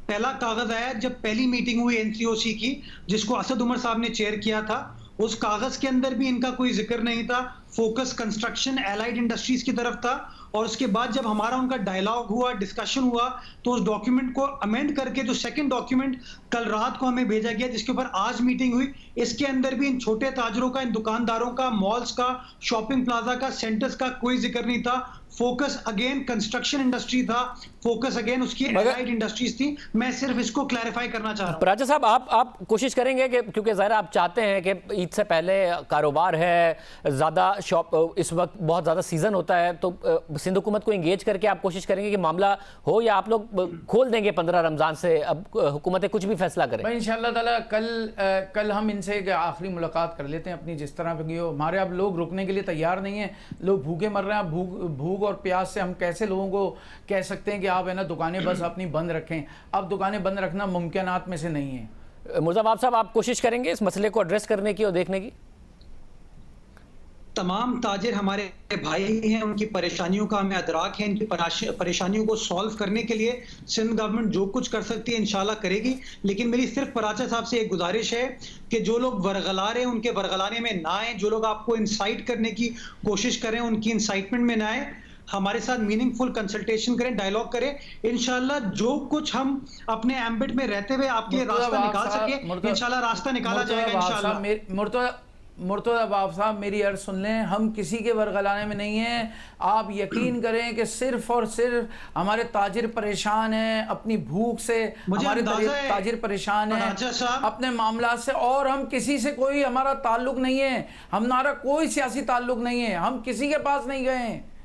पहला कागज आया जब पहली मीटिंग हुई NCOC की, जिसको असद उमर साहब ने चेयर किया था। उस कागज के अंदर भी इनका कोई जिक्र नहीं था, फोकस कंस्ट्रक्शन एलाइड इंडस्ट्रीज की तरफ था। और उसके बाद जब हमारा उनका डायलॉग हुआ, डिस्कशन हुआ, तो उस डॉक्यूमेंट को अमेंड करके जो सेकंड डॉक्यूमेंट कल रात को हमें भेजा गया, जिसके ऊपर आज मीटिंग हुई, इसके अंदर भी इन छोटे ताजरों का, इन दुकानदारों का, मॉल्स का, शॉपिंग प्लाजा का, सेंटर्स का कोई जिक्र नहीं था। फोकस अगेन कंस्ट्रक्शन इंडस्ट्री था, फोकस अगेन उसकी एलाइड इंडस्ट्रीज थी। मैं सिर्फ इसको क्लैरिफाई करना चाह रहा हूं। राजा साहब, आप कोशिश करेंगे कि क्योंकि ज़ाहिर आप चाहते हैं कि ईद से पहले कारोबार है, ज़्यादा शॉप, इस वक्त बहुत ज़्यादा सीज़न होता है, तो सिंध हुकूमत को इंगेज करके आप कोशिश करेंगे कि मामला हो, या आप लोग खोल देंगे 15 रमज़ान से, अब हुकूमतें कुछ भी फैसला करें? भाई इंशाअल्लाह ताला कल हम इनसे आखिरी मुलाकात कर लेते हैं अपनी, जिस तरह की हो। हमारे अब लोग रुकने के लिए तैयार नहीं है, लोग भूखे मर रहे हैं। भूख और प्यास से हम कैसे लोगों को कह सकते हैं कि आप है ना दुकानें बस अपनी बंद रखें? अब दुकानें बंद रखना मुमकिनात में से नहीं है। मुर्तज़ा साहब, आप कोशिश करेंगे इस मसले को एड्रेस करने की और देखने की? तमाम ताजिर हमारे भाई हैं, उनकी परेशानियों का हमें अदराक है। इनकी परेशानियों को सॉल्व करने के लिए सिंध गवर्नमेंट जो कुछ कर सकती है इंशाल्लाह करेगी। लेकिन मेरी सिर्फ पराचा साहब से एक गुजारिश है कि जो लोग वरगला रहे हैं उनके वरगलाने में ना आए, जो लोग आपको इंसाइट करने की कोशिश करें उनकी इंसाइटमेंट में ना आए, हमारे साथ मीनिंगफुल कंसल्टेशन करें, डायलॉग करें। इंशाल्लाह जो कुछ हम अपने एम्बिट में रहते हुए आपके रास्ता निकाल सके, इंशाल्लाह रास्ता निकाला जाएगा इंशाल्लाह। मुर्तज़ा बाब साहब मेरी अर्ज़ सुन लें, हम किसी के वरगलाने में नहीं हैं। आप यकीन करें कि सिर्फ़ और सिर्फ हमारे ताजिर परेशान हैं अपनी भूख से, हमारे ताजिर परेशान हैं अपने मामला से, और हम किसी से कोई हमारा ताल्लुक़ नहीं है, हमारा कोई सियासी ताल्लुक़ नहीं है, हम किसी के पास नहीं गए हैं।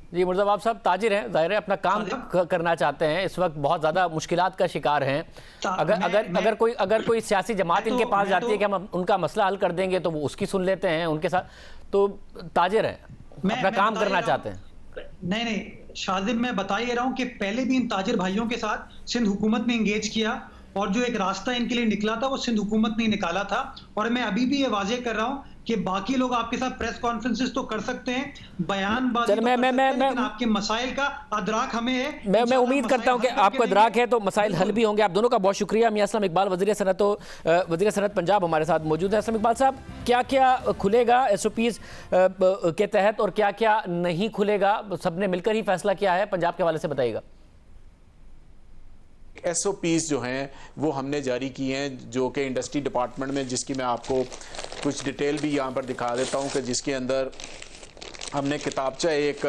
जी मुर्तज़ा बाब साहब ताजिर हैं, ज़ाहिर है अपना काम करना चाहते हैं, इस वक्त बहुत ज़्यादा मुश्किलात का शिकार हैं। अगर कोई सियासी जमात इनके पास जाती है कि हम उनका मसला हल कर देंगे तो वो उसकी सुन लेते हैं उनके साथ, तो ताजिर हैं, अपना काम करना चाहते हैं। नहीं शाजिब, मैं बता ही रहा हूं कि पहले भी इन ताजिर भाइयों के साथ सिंध हुकूमत ने इंगेज किया और जो एक रास्ता इनके लिए निकला था वो सिंध हुकूमत ने निकाला था। और मैं अभी भी ये वाजे कर रहा हूं कि बाकी लोग आपके साथ प्रेस कॉन्फ्रेंसेस तो कर सकते हैं, बयानबाजी तो कर सकते हैं, लेकिन आपके मसाइल का अदराक हमें है। मैं उम्मीद करता हूं कि आपको अदराक है तो मसाइल हल भी होंगे। आप दोनों का बहुत शुक्रिया। मियां असलम इकबाल वज़ीर सनअत पंजाब हमारे साथ मौजूद है। असलम इकबाल साहब, क्या क्या खुलेगा SOPs के तहत और क्या क्या नहीं खुलेगा? सबने मिलकर ही फैसला किया है, पंजाब के हवाले से बताइएगा। SOPs जो हैं वो हमने जारी की हैं, जो कि इंडस्ट्री डिपार्टमेंट में, जिसकी मैं आपको कुछ डिटेल भी यहाँ पर दिखा देता हूँ कि जिसके अंदर हमने किताबचा एक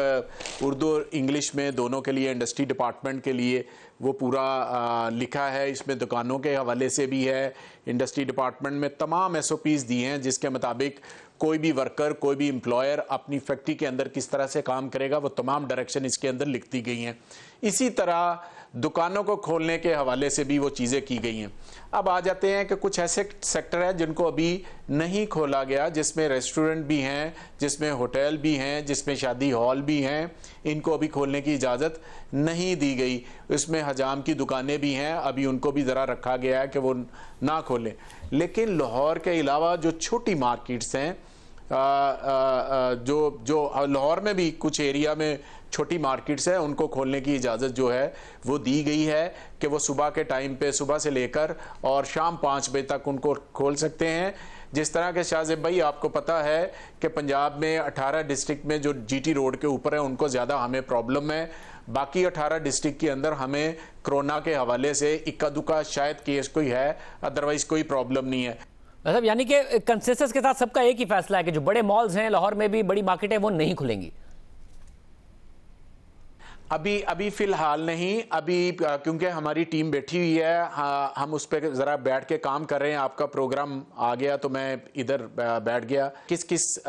उर्दू और इंग्लिश में दोनों के लिए, इंडस्ट्री डिपार्टमेंट के लिए वो पूरा लिखा है। इसमें दुकानों के हवाले से भी है, इंडस्ट्री डिपार्टमेंट में तमाम SOPs दी हैं जिसके मुताबिक कोई भी वर्कर, कोई भी एम्प्लॉयर अपनी फैक्ट्री के अंदर किस तरह से काम करेगा, वो तमाम डायरेक्शन इसके अंदर लिख दी गई हैं। इसी तरह दुकानों को खोलने के हवाले से भी वो चीज़ें की गई हैं। अब आ जाते हैं कि कुछ ऐसे सेक्टर हैं जिनको अभी नहीं खोला गया, जिसमें रेस्टोरेंट भी हैं, जिसमें होटल भी हैं, जिसमें शादी हॉल भी हैं, इनको अभी खोलने की इजाज़त नहीं दी गई। इसमें हजाम की दुकानें भी हैं, अभी उनको भी ज़रा रखा गया है कि वो ना खोलें। लेकिन लाहौर के अलावा जो छोटी मार्केट्स हैं, जो लाहौर में भी कुछ एरिया में छोटी मार्केट्स हैं, उनको खोलने की इजाज़त जो है वो दी गई है कि वो सुबह के टाइम पे, सुबह से लेकर और शाम 5 बजे तक उनको खोल सकते हैं। जिस तरह के शाहज़ेब भाई आपको पता है कि पंजाब में 18 डिस्ट्रिक्ट में जो GT रोड के ऊपर है उनको ज़्यादा हमें प्रॉब्लम है, बाकी 18 डिस्ट्रिक्ट के अंदर हमें कोरोना के हवाले से इक्का दुक्का शायद केस कोई है, अदरवाइज़ कोई प्रॉब्लम नहीं है। मतलब यानी कि कंसेंसस के साथ सबका एक ही फैसला है कि जो बड़े मॉल्स हैं लाहौर में भी, बड़ी मार्केटें, वो नहीं खुलेंगी। अभी फ़िलहाल नहीं, अभी क्योंकि हमारी टीम बैठी हुई है, हम उस पर ज़रा बैठ के काम कर रहे हैं। आपका प्रोग्राम आ गया तो मैं इधर बैठ गया। किस किस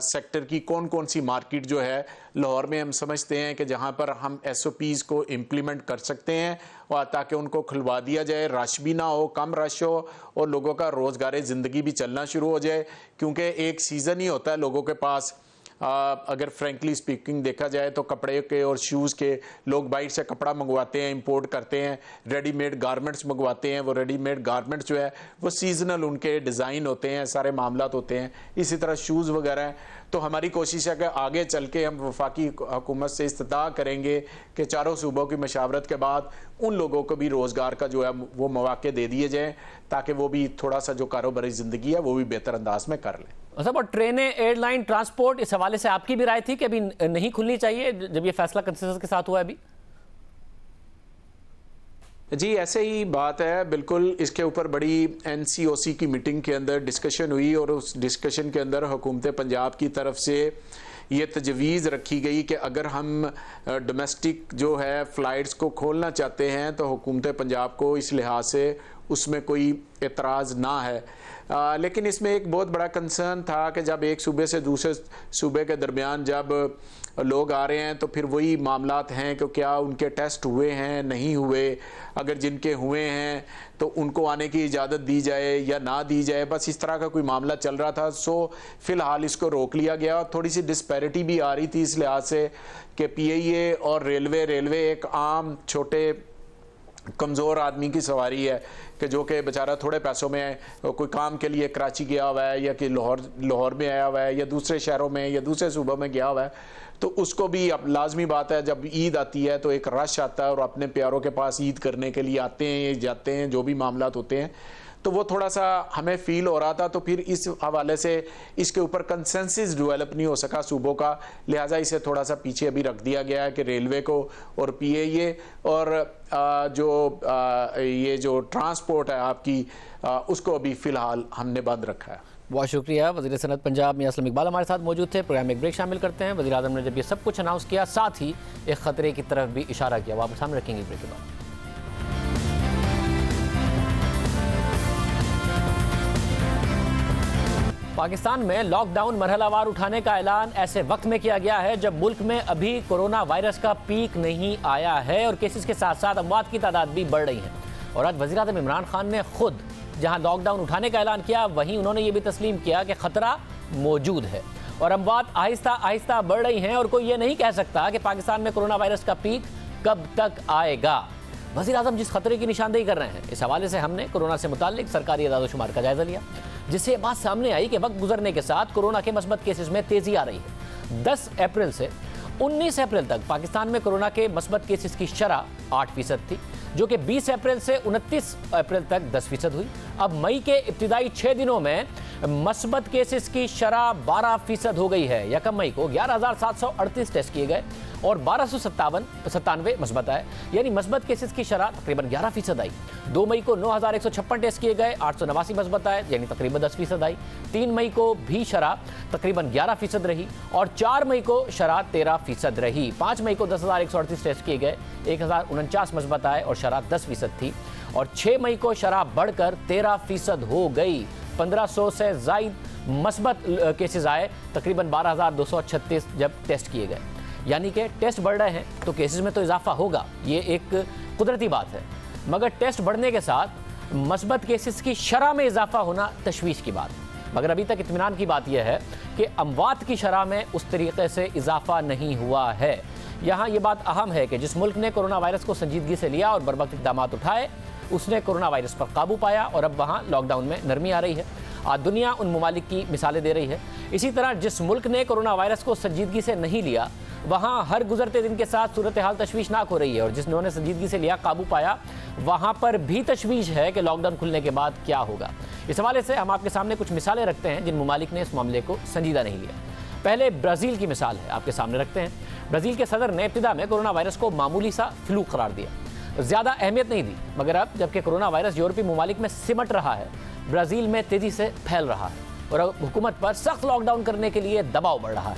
सेक्टर की कौन कौन सी मार्केट जो है लाहौर में हम समझते हैं कि जहां पर हम SOPs को इम्प्लीमेंट कर सकते हैं और ताकि उनको खुलवा दिया जाए, रश भी ना हो, कम रश हो और लोगों का रोज़गार ज़िंदगी भी चलना शुरू हो जाए। क्योंकि एक सीज़न ही होता है लोगों के पास, अगर फ्रेंकली स्पीकिंग देखा जाए तो कपड़े के और शूज़ के, लोग बाहर से कपड़ा मंगवाते हैं, इंपोर्ट करते हैं, रेडीमेड गारमेंट्स मंगवाते हैं। वो रेडीमेड गारमेंट्स जो है वो सीजनल उनके डिज़ाइन होते हैं, सारे मामलात होते हैं। इसी तरह शूज़ वगैरह। तो हमारी कोशिश है कि आगे चल के हम वफाकी हुकूमत से इस्तिता करेंगे कि चारों सूबों की मशावरत के बाद उन लोगों को भी रोज़गार का जो है वो मौके दे दिए जाएँ, ताकि वो भी थोड़ा सा जो कारोबारी ज़िंदगी है वो भी बेहतर अंदाज में कर लें। मतलब और ट्रेनें, एयरलाइन, ट्रांसपोर्ट, इस हवाले से आपकी भी राय थी कि अभी नहीं खुलनी चाहिए जब ये फैसला कंसेंसस के साथ हुआ है अभी? जी ऐसे ही बात है, बिल्कुल। इसके ऊपर बड़ी NCOC की मीटिंग के अंदर डिस्कशन हुई और उस डिस्कशन के अंदर हुकूमत पंजाब की तरफ से ये तजवीज़ रखी गई कि अगर हम डोमेस्टिक जो है फ़्लाइट्स को खोलना चाहते हैं तो हुकूमत पंजाब को इस लिहाज से उसमें कोई एतराज़ ना है। लेकिन इसमें एक बहुत बड़ा कंसर्न था कि जब एक सूबे से दूसरे सूबे के दरमियान जब लोग आ रहे हैं तो फिर वही मामलात हैं कि क्या उनके टेस्ट हुए हैं, नहीं हुए, अगर जिनके हुए हैं तो उनको आने की इजाज़त दी जाए या ना दी जाए, बस इस तरह का कोई मामला चल रहा था। सो फ़िलहाल इसको रोक लिया गया। थोड़ी सी डिस्पैरिटी भी आ रही थी इस लिहाज से कि PIA और रेलवे एक आम छोटे कमज़ोर आदमी की सवारी है कि जो कि बेचारा थोड़े पैसों में कोई काम के लिए कराची गया हुआ है या कि लाहौर में आया हुआ है या दूसरे शहरों में या दूसरे सूबों में गया हुआ है, तो उसको भी अब लाजमी बात है जब ईद आती है तो एक रश आता है और अपने प्यारों के पास ईद करने के लिए आते हैं, जाते हैं, जो भी मामलात होते हैं। तो वो थोड़ा सा हमें फील हो रहा था। तो फिर इस हवाले से इसके ऊपर कंसेंसस डेवलप नहीं हो सका सूबों का, लिहाजा इसे थोड़ा सा पीछे अभी रख दिया गया है कि रेलवे को और पीएए और ये जो ट्रांसपोर्ट है आपकी उसको अभी फ़िलहाल हमने बंद रखा है। बहुत शुक्रिया। वज़ीर सनत पंजाब मियां असलम इकबाल हमारे साथ मौजूद थे। प्रोग्राम में एक ब्रेक शामिल करते हैं। वज़ीर आज़म ने जब ये सब कुछ अनाउंस किया, साथ ही एक ख़तरे की तरफ भी इशारा किया, वो आप सामने रखेंगे ब्रेक के बाद। पाकिस्तान में लॉकडाउन मरहलावार उठाने का ऐलान ऐसे वक्त में किया गया है जब मुल्क में अभी कोरोना वायरस का पीक नहीं आया है और केसेस के साथ साथ अमवात की तादाद भी बढ़ रही है। और आज वज़ीर आज़म इमरान खान ने खुद जहां लॉकडाउन उठाने का ऐलान किया, वहीं उन्होंने ये भी तस्लीम किया कि खतरा मौजूद है और अमवात आहिस्ता आहिस्ता बढ़ रही हैं और कोई ये नहीं कह सकता कि पाकिस्तान में कोरोना वायरस का पीक कब तक आएगा। वज़ीर आज़म जिस खतरे की निशानदेही कर रहे हैं, इस हवाले से हमने कोरोना से मुताल्लिक सरकारी अदाद-ओ-शुमार का जायजा लिया, जिससे ये बात सामने आई कि वक्त गुजरने के साथ कोरोना के मस्बत केसेस में तेजी आ रही है। 10 अप्रैल से 19 अप्रैल तक पाकिस्तान में कोरोना के मस्बत केसेस की शरह 8% थी, जो कि 20 अप्रैल से 29 अप्रैल तक 10% हुई। अब मई के इब्तिदाई 6 दिनों में मस्बत केसेस की शरह 12% हो गई है। यकम मई को 11,738 टेस्ट किए गए और 1297 मस्बत आए, यानी मस्बत केसेस की शरह तकरीबन 11% आई। 2 मई को 9,156 टेस्ट किए गए, 889 मस्बत आए, यानी तकरीबन 10% आई। 3 मई को भी शरह तकरीबन 11% रही और 4 मई को शरह 13% रही। 5 मई को 10,138 टेस्ट किए गए, 1,049 मस्बत आए और शरह 10% थी और 6 मई को शरह बढ़कर 13% हो गई। 1500 से ज़ायद मस्बत केसेस आए, तकरीबन 12,236 जब टेस्ट किए गए। यानी कि टेस्ट बढ़ रहे हैं तो केसेस में तो इजाफा होगा, ये एक कुदरती बात है, मगर टेस्ट बढ़ने के साथ मस्बत केसेस की शरह में इजाफा होना तशवीश की बात है। मगर अभी तक इत्मीनान की बात यह है कि अमवात की शरह में उस तरीके से इजाफा नहीं हुआ है। यहाँ ये बात अहम है कि जिस मुल्क ने कोरोना वायरस को संजीदगी से लिया और बरवक्त इक़दाम उठाए, उसने कोरोना वायरस पर काबू पाया और अब वहाँ लॉकडाउन में नरमी आ रही है। आज दुनिया उन ममालिक की मिसालें दे रही है। इसी तरह जिस मुल्क ने कोरोना वायरस को संजीदगी से नहीं लिया, वहाँ हर गुजरते दिन के साथ सूरत हाल तशवीशनाक हो रही है और जिन्होंने संजीदगी से लिया, काबू पाया, वहाँ पर भी तशवीश है कि लॉकडाउन खुलने के बाद क्या होगा। इस हवाले से हम आपके सामने कुछ मिसालें रखते हैं जिन ममालिक ने इस मामले को संजीदा नहीं लिया। पहले ब्राज़ील की मिसाल है, आपके सामने रखते हैं। ब्राज़ील के सदर ने इब्तिदा में कोरोना वायरस को मामूली सा फ्लू करार दिया, ज़्यादा अहमियत नहीं दी, मगर अब जबकि कोरोना वायरस यूरोपीय ममालिक में सिमट रहा है, ब्राज़ील में तेज़ी से फैल रहा है और अब हुकूमत पर सख्त लॉकडाउन करने के लिए दबाव बढ़ रहा है।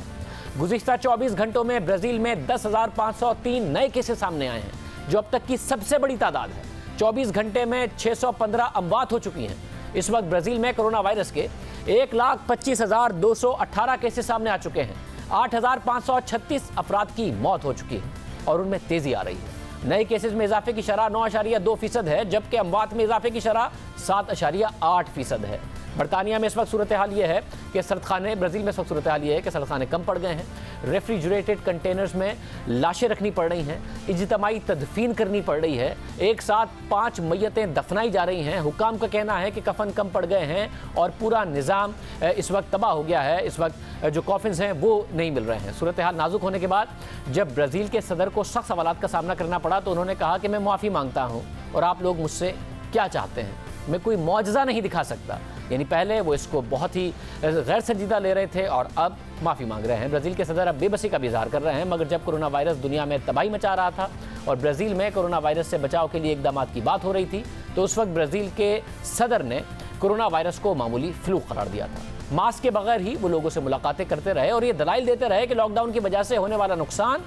गुज़िश्ता 24 घंटों में ब्राज़ील में 10,503 नए केसेस सामने आए हैं, जो अब तक की सबसे बड़ी तादाद है। 24 घंटे में 615 अमवात हो चुकी हैं। इस वक्त ब्राज़ील में कोरोना वायरस के 1,25,218 केसेस सामने आ चुके हैं। 8,536 अफराद की मौत हो चुकी है और उनमें तेज़ी आ रही है। नए केसेस में इजाफे की शरह 9.2% है, जबकि अमवात में इजाफे की शरह 7.8% है। बरतानिया में इस वक्त सूरत हाल ये है कि सड़खाने, ब्राज़ील में इस वक्त सूरत हाल ये है कि सड़खाने कम पड़ गए हैं। रेफ्रिजरेटेड कंटेनर्स में लाशें रखनी पड़ रही हैं, इज्तिमाई तदफीन करनी पड़ रही है, एक साथ 5 मैयतें दफनाई जा रही हैं। हुकाम का कहना है कि कफन कम पड़ गए हैं और पूरा निज़ाम इस वक्त तबाह हो गया है। इस वक्त जो कॉफिन्स हैं वो नहीं मिल रहे हैं। सूरत हाल नाजुक होने के बाद जब ब्राज़ील के सदर को सख्त सवालात का सामना करना पड़ा तो उन्होंने कहा कि मैं माफ़ी मांगता हूँ और आप लोग मुझसे क्या चाहते हैं, मैं कोई मौजज़ा नहीं दिखा सकता। यानी पहले वो इसको बहुत ही गैर संजीदा ले रहे थे और अब माफ़ी मांग रहे हैं। ब्राज़ील के सदर अब बेबसी का भी इज़हार कर रहे हैं, मगर जब कोरोना वायरस दुनिया में तबाही मचा रहा था और ब्राज़ील में कोरोना वायरस से बचाव के लिए इक़दाम की बात हो रही थी, तो उस वक्त ब्राज़ील के सदर ने कोरोना वायरस को मामूली फ्लू करार दिया था। मास्क के बगैर ही वो लोगों से मुलाकातें करते रहे और ये दलाइल देते रहे कि लॉकडाउन की वजह से होने वाला नुकसान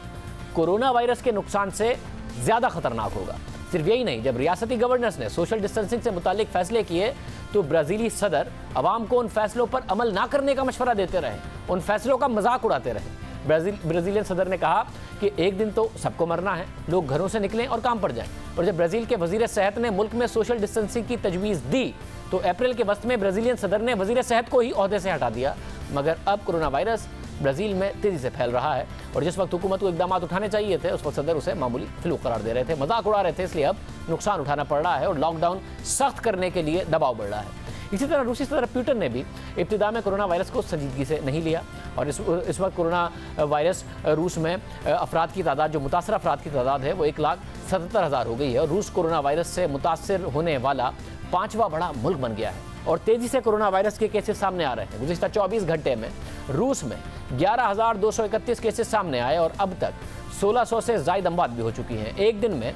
कोरोना वायरस के नुकसान से ज़्यादा ख़तरनाक होगा। सिर्फ यही नहीं, जब रियासती गवर्नर्स ने सोशल डिस्टेंसिंग से मुतालिक फ़ैसले किए तो ब्राज़ीली सदर अवाम को उन फैसलों पर अमल ना करने का मशवरा देते रहे, उन फैसलों का मजाक उड़ाते रहे। ब्राज़ीलियन सदर ने कहा कि एक दिन तो सबको मरना है, लोग घरों से निकलें और काम पर जाएं। और जब ब्राज़ील के वज़ीर सेहत ने मुल्क में सोशल डिस्टेंसिंग की तजवीज़ दी तो अप्रैल के वक्त में ब्राज़ीलियन सदर ने वज़ीर सेहत को ही ओहदे से हटा दिया। मगर अब कोरोना वायरस ब्राज़ील में तेज़ी से फैल रहा है और जिस वक्त हुकूमत को इक़दाम उठाने चाहिए थे, उस वक्त सदर उसे मामूली फ्लू करार दे रहे थे, मजाक उड़ा रहे थे। इसलिए अब नुकसान उठाना पड़ रहा है और लॉकडाउन सख्त करने के लिए दबाव बढ़ रहा है। इसी तरह रूसी सदर पुतिन ने भी इब्तिदा में कोरोना वायरस को संजीदगी से नहीं लिया और इस वक्त कोरोना वायरस रूस में अफराद की तादाद, जो मुतासर अफराद की तादाद है, वो 1,77,000 हो गई है और रूस कोरोना वायरस से मुतासर होने वाला 5वां बड़ा मुल्क बन गया है और तेजी से कोरोना वायरस के केसेस सामने आ रहे हैं। गुज़िश्ता 24 घंटे में रूस में 11,231 केसेस सामने आए और अब तक 1600 से ज़ायद अमवात भी हो चुकी हैं। एक दिन में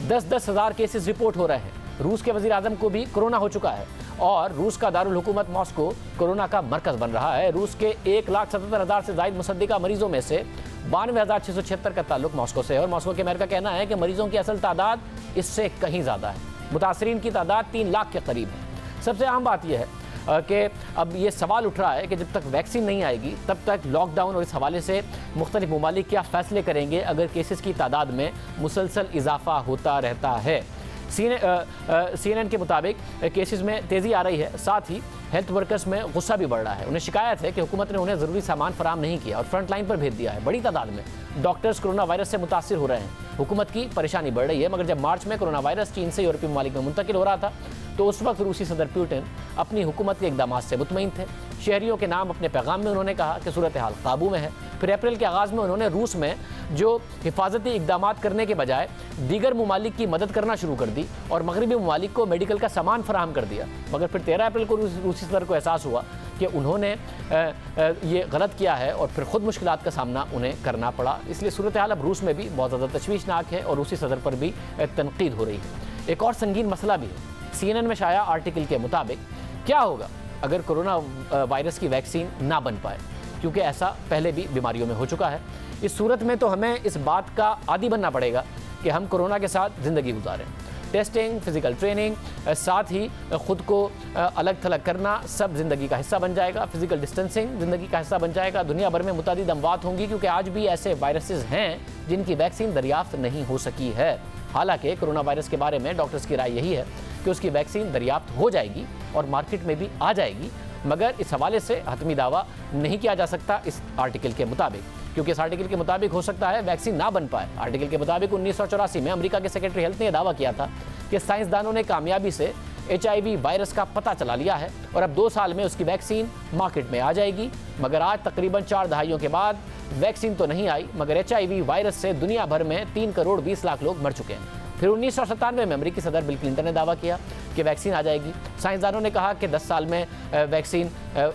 10-10 हज़ार केसेस रिपोर्ट हो रहे हैं। रूस के वज़ीर आज़म को भी कोरोना हो चुका है और रूस का दारुल हुकूमत मॉस्को कोरोना का मरकज़ बन रहा है। रूस के 1,77,000 से ज़ायद मुसद्दिका मरीजों में से 92,676 का ताल्लुक मॉस्को से है और मॉस्को के मेयर का कहना है कि मरीजों की असल तादाद इससे कहीं ज़्यादा है। मुतासरीन की तादाद 3 लाख के करीब है। सबसे अहम बात यह है कि अब ये सवाल उठ रहा है कि जब तक वैक्सीन नहीं आएगी तब तक लॉकडाउन और इस हवाले से मुख्तलिफ ममालिक क्या फ़ैसले करेंगे अगर केसेस की तादाद में मुसलसल इजाफा होता रहता है। CNN के मुताबिक केसेस में तेज़ी आ रही है, साथ ही हेल्थ वर्कर्स में गुस्सा भी बढ़ रहा है। उन्हें शिकायत है कि हुकूमत ने उन्हें ज़रूरी सामान फराहम नहीं किया और फ्रंट लाइन पर भेज दिया है। बड़ी तादाद में डॉक्टर्स कोरोना वायरस से मुतासिर हो रहे हैं। हुकूमत की परेशानी बढ़ रही है, मगर जब मार्च में कोरोना वायरस चीन से यूरोपीय ममालिक में मुंतकिल हो रहा था तो उस वक्त रूसी सदर पुतिन अपनी हुकूमत के इक़दामात से मुतमईन थे। शहरियों के नाम अपने पैगाम में उन्होंने कहा कि सूरत हाल काबू में है। फिर अप्रैल के आगाज़ में उन्होंने रूस में जो हिफाजती इक़दामात करने के बजाय दीगर ममालिक की मदद करना शुरू कर दी और मगरबी ममालिक को मेडिकल का सामान फराहम कर दिया। मगर फिर 13 अप्रैल को रूसी सदर को एहसास हुआ कि उन्होंने ये गलत किया है और फिर ख़ुद मुश्किलात का सामना उन्हें करना पड़ा। इसलिए सूरत हाल अब रूस में भी बहुत ज़्यादा तशवीशनाक है और रूसी सदर पर भी तनकीद हो रही है। एक और संगीन मसला भी है। CNN में शाया आर्टिकल के मुताबिक क्या होगा अगर कोरोना वायरस की वैक्सीन ना बन पाए, क्योंकि ऐसा पहले भी बीमारियों में हो चुका है। इस सूरत में तो हमें इस बात का आदी बनना पड़ेगा कि हम कोरोना के साथ ज़िंदगी गुजारें। टेस्टिंग, फिज़िकल ट्रेनिंग, साथ ही ख़ुद को अलग थलग करना सब ज़िंदगी का हिस्सा बन जाएगा। फिज़िकल डिस्टेंसिंग ज़िंदगी का हिस्सा बन जाएगा। दुनिया भर में मुतादिद अमवात होंगी क्योंकि आज भी ऐसे वायरसेस हैं जिनकी वैक्सीन दरियाफ्त नहीं हो सकी है। हालांकि कोरोना वायरस के बारे में डॉक्टर्स की राय यही है कि उसकी वैक्सीन दरियाफ्त हो जाएगी और मार्केट में भी आ जाएगी, मगर इस हवाले से हतमी दावा नहीं किया जा सकता इस आर्टिकल के मुताबिक, क्योंकि इस आर्टिकल के मुताबिक हो सकता है वैक्सीन ना बन पाए। आर्टिकल के मुताबिक 1984 में अमेरिका के सेक्रेटरी हेल्थ ने यह दावा किया था कि साइंसदानों ने कामयाबी से HIV वायरस का पता चला लिया है और अब 2 साल में उसकी वैक्सीन मार्केट में आ जाएगी। मगर आज तकरीबन 4 दहाइयों के बाद वैक्सीन तो नहीं आई, मगर HIV वायरस से दुनिया भर में 3 करोड़ 20 लाख लोग मर चुके हैं। फिर 1997 में अमेरिकी सदर बिल क्लिंटन ने दावा किया कि वैक्सीन आ जाएगी। साइंसदानों ने कहा कि 10 साल में वैक्सीन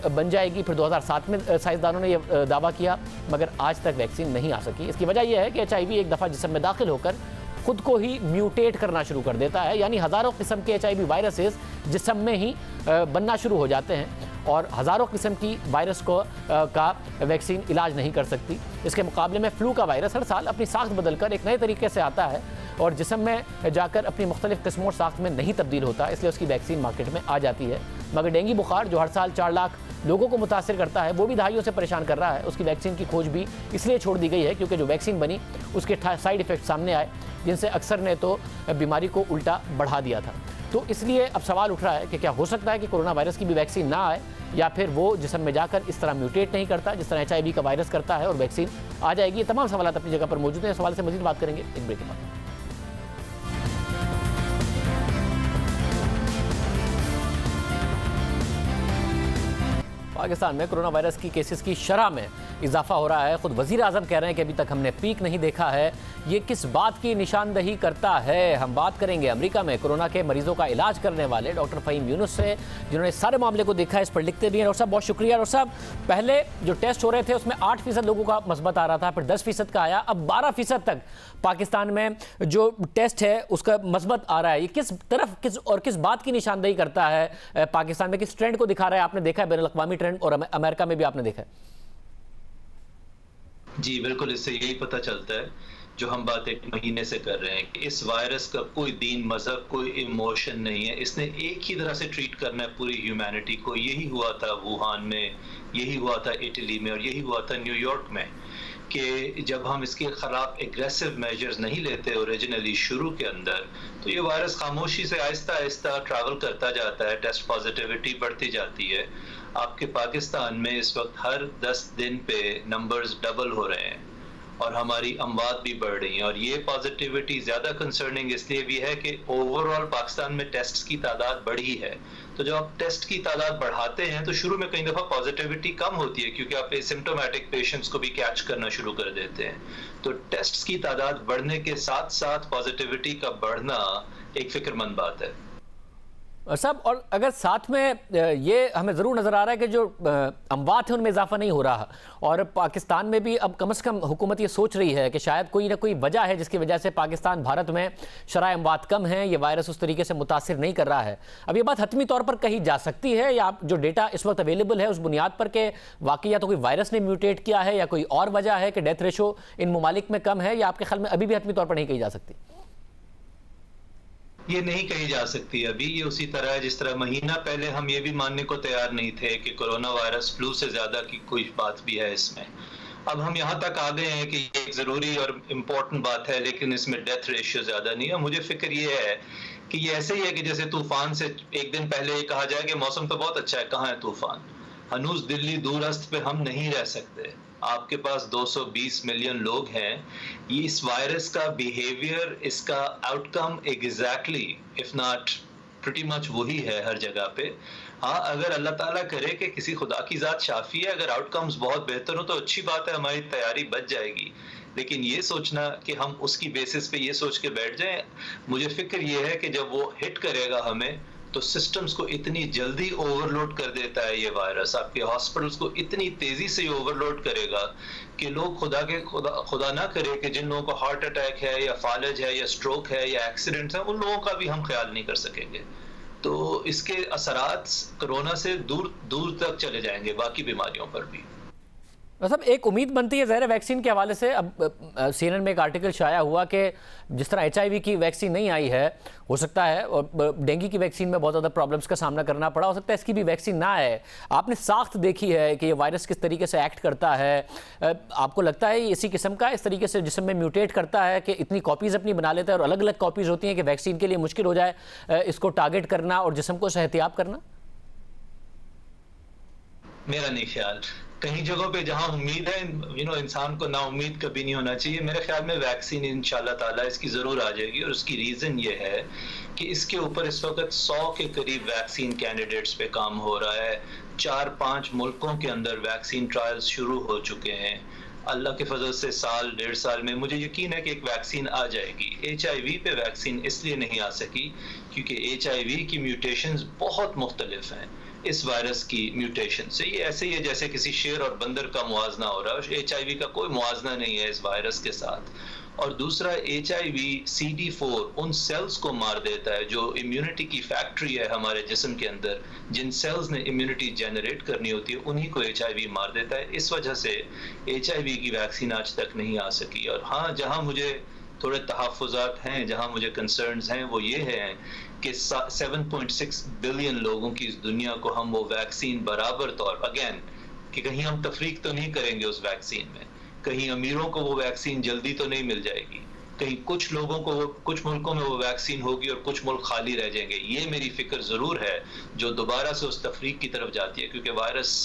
बन जाएगी। फिर 2007 में साइंसदानों ने यह दावा किया, मगर आज तक वैक्सीन नहीं आ सकी। इसकी वजह यह है कि HIV एक दफ़ा जिस्म में दाखिल होकर खुद को ही म्यूटेट करना शुरू कर देता है, यानी हज़ारों किस्म के HIV वायरसेस जिस्म में ही बनना शुरू हो जाते हैं और हज़ारों किस्म की वायरस का वैक्सीन इलाज नहीं कर सकती। इसके मुकाबले में फ्लू का वायरस हर साल अपनी साख्त बदलकर एक नए तरीके से आता है और जिस्म में जाकर अपनी मुख्तलिफ किस्मों और साख्त में नहीं तब्दील होता, इसलिए उसकी वैक्सीन मार्केट में आ जाती है। मगर डेंगू बुखार जो हर साल 4 लाख लोगों को मुतासर करता है, वो भी दहाइयों से परेशान कर रहा है। उसकी वैक्सीन की खोज भी इसलिए छोड़ दी गई है क्योंकि जो वैक्सीन बनी उसके साइड इफ़ेक्ट सामने आए, जिनसे अक्सर ने तो बीमारी को उल्टा बढ़ा दिया था। तो इसलिए अब सवाल उठ रहा है कि क्या हो सकता है कि कोरोना वायरस की भी वैक्सीन ना आए, या फिर वो जिस्म में जाकर इस तरह म्यूटेट नहीं करता जिस तरह HIV का वायरस करता है और वैक्सीन आ जाएगी। ये तमाम सवाल अपनी जगह पर मौजूद हैं। इस सवाल से मज़ीद बात करेंगे एक ब्रेक के बाद। पाकिस्तान में कोरोना वायरस की केसेस की शरह में इजाफा हो रहा है। खुद वज़ीर आज़म कह रहे हैं कि अभी तक हमने पीक नहीं देखा है। ये किस बात की निशानदही करता है? हम बात करेंगे अमेरिका में कोरोना के मरीजों का इलाज करने वाले डॉक्टर फ़हीम यूनुस से, जिन्होंने सारे मामले को देखा है, इस पर लिखते भी हैं। डॉक्टर साहब बहुत शुक्रिया। डॉक्टर साहब, पहले जो टेस्ट हो रहे थे उसमें 8% लोगों का मस्बत आ रहा था, फिर 10% का आया, अब 12% तक पाकिस्तान में जो टेस्ट है उसका मस्बत आ रहा है। ये किस तरफ किस बात की निशानदही करता है? पाकिस्तान में किस ट्रेंड को दिखा रहा है? आपने देखा है बैनुल-अक़वामी ट्रेंड और अमेरिका में भी आपने देखा है। जी बिल्कुल, इससे यही पता चलता है जो हम बात 1 महीने से कर रहे हैं कि इस वायरस का कोई दीन, मजहब, कोई इमोशन नहीं है। इसने एक ही तरह से ट्रीट करना है पूरी ह्यूमैनिटी को। यही हुआ था वुहान में, यही हुआ था इटली में और यही हुआ था न्यूयॉर्क में, कि जब हम इसके खिलाफ एग्रेसिव मेजर्स नहीं लेते ओरिजिनली शुरू के अंदर, तो ये वायरस खामोशी से आहिस्ता आहिस्ता ट्रैवल करता जाता है, टेस्ट पॉजिटिविटी बढ़ती जाती है। आपके पाकिस्तान में इस वक्त हर 10 दिन पे नंबर्स डबल हो रहे हैं और हमारी अमवात भी बढ़ रही हैं। और ये पॉजिटिविटी ज़्यादा कंसर्निंग इसलिए भी है कि ओवरऑल पाकिस्तान में टेस्ट की तादाद बढ़ी है। तो जब आप टेस्ट की तादाद बढ़ाते हैं तो शुरू में कई दफ़ा पॉजिटिविटी कम होती है क्योंकि आप एसिम्प्टोमेटिक पेशेंट्स को भी कैच करना शुरू कर देते हैं। तो टेस्ट की तादाद बढ़ने के साथ साथ पॉजिटिविटी का बढ़ना एक फिक्रमंद बात है। सब, और अगर साथ में ये हमें ज़रूर नज़र आ रहा है कि जो अमवात है उनमें इजाफा नहीं हो रहा, और पाकिस्तान में भी अब कम से कम हुकूमत ये सोच रही है कि शायद कोई ना कोई वजह है जिसकी वजह से पाकिस्तान भारत में शरह अमवात कम है, ये वायरस उस तरीके से मुतासिर नहीं कर रहा है। अब ये बात हतमी तौर पर कही जा सकती है, या जो डेटा इस वक्त अवेलेबल है उस बुनियाद पर के वाकई या तो कोई वायरस ने म्यूटेट किया है या कोई और वजह है कि डेथ रेशो इन ममालिक में कम है, या आपके ख्याल में अभी भी हतमी तौर पर नहीं कही जा सकती? ये नहीं कही जा सकती अभी। ये उसी तरह है जिस तरह महीना पहले हम ये भी मानने को तैयार नहीं थे कि कोरोना वायरस फ्लू से ज्यादा की कोई बात भी है इसमें। अब हम यहाँ तक आ गए हैं कि ये एक जरूरी और इम्पोर्टेंट बात है, लेकिन इसमें डेथ रेशियो ज्यादा नहीं है। मुझे फिक्र ये है कि ये ऐसे ही है कि जैसे तूफान से एक दिन पहले ये कहा जाए कि मौसम तो बहुत अच्छा है, कहाँ है तूफान? हनूज दिल्ली दूरस्थ पे हम नहीं रह सकते। आपके पास 220 मिलियन लोग हैं। ये इस वायरस का बिहेवियर, इसका outcome exactly if not pretty much वही है हर जगह पे। हाँ, अगर अल्लाह ताला करे कि किसी खुदा की जात शाफी है, अगर आउटकम्स बहुत बेहतर हो तो अच्छी बात है, हमारी तैयारी बच जाएगी। लेकिन ये सोचना कि हम उसकी बेसिस पे ये सोच के बैठ जाएं, मुझे फिक्र ये है कि जब वो हिट करेगा हमें तो सिस्टम्स को इतनी जल्दी ओवरलोड कर देता है ये वायरस, आपके हॉस्पिटल्स को इतनी तेजी से ओवरलोड करेगा कि लोग खुदा ना करे कि जिन लोगों को हार्ट अटैक है या फालज है या स्ट्रोक है या एक्सीडेंट्स है, उन लोगों का भी हम ख्याल नहीं कर सकेंगे। तो इसके असरात कोरोना से दूर दूर तक चले जाएंगे, बाकी बीमारियों पर भी। मतलब एक उम्मीद बनती है ज़ाहिर वैक्सीन के हवाले से। अब CNN में एक आर्टिकल शाया हुआ कि जिस तरह HIV की वैक्सीन नहीं आई है, हो सकता है, और डेंगू की वैक्सीन में बहुत ज़्यादा प्रॉब्लम्स का सामना करना पड़ा, हो सकता है इसकी भी वैक्सीन ना आए। आपने साख्त देखी है कि ये वायरस किस तरीके से एक्ट करता है, आपको लगता है इसी किस्म का इस तरीके से जिस्म में म्यूटेट करता है कि इतनी कॉपीज़ अपनी बना लेता है और अलग अलग कॉपीज़ होती हैं कि वैक्सीन के लिए मुश्किल हो जाए इसको टारगेट करना और जिस्म को सेहतियाब करना? मेरा नहीं ख्याल। कहीं जगहों पे जहां उम्मीद है, इंसान को ना उम्मीद कभी नहीं होना चाहिए। मेरे ख्याल में वैक्सीन इंशाल्लाह ताला इसकी जरूर आ जाएगी, और उसकी रीजन ये है कि इसके ऊपर इस वक्त 100 के करीब वैक्सीन कैंडिडेट्स पे काम हो रहा है। 4-5 मुल्कों के अंदर वैक्सीन ट्रायल्स शुरू हो चुके हैं। अल्लाह के फजल से साल 1.5 साल में मुझे यकीन है कि एक वैक्सीन आ जाएगी। HIV पे वैक्सीन इसलिए नहीं आ सकी क्योंकि HIV की म्यूटेशंस बहुत मुख्तलिफ हैं इस वायरस की म्यूटेशन से। ये ऐसे ही है जैसे किसी शेर और बंदर का मुआजना हो रहा है। HIV का कोई मुआजना नहीं है इस वायरस के साथ। और दूसरा, HIV CD4 उन सेल्स को मार देता है जो इम्यूनिटी की फैक्ट्री है हमारे जिस्म के अंदर। जिन सेल्स ने इम्यूनिटी जनरेट करनी होती है उन्हीं को HIV मार देता है। इस वजह से HIV की वैक्सीन आज तक नहीं आ सकी। और हाँ, जहां मुझे थोड़े तहफ़्फ़ुज़ात हैं, जहां मुझे कंसर्न्स हैं, वो ये हैं कि 7.6 बिलियन लोगों की इस दुनिया को हम वो वैक्सीन बराबर तौर अगेन कि कहीं हम तफरीक तो नहीं करेंगे उस वैक्सीन में, कहीं अमीरों को वो वैक्सीन जल्दी तो नहीं मिल जाएगी, कहीं कुछ लोगों को कुछ मुल्कों में वो वैक्सीन होगी और कुछ मुल्क खाली रह जाएंगे। ये मेरी फिक्र ज़रूर है जो दोबारा से उस तफरीक की तरफ जाती है, क्योंकि वायरस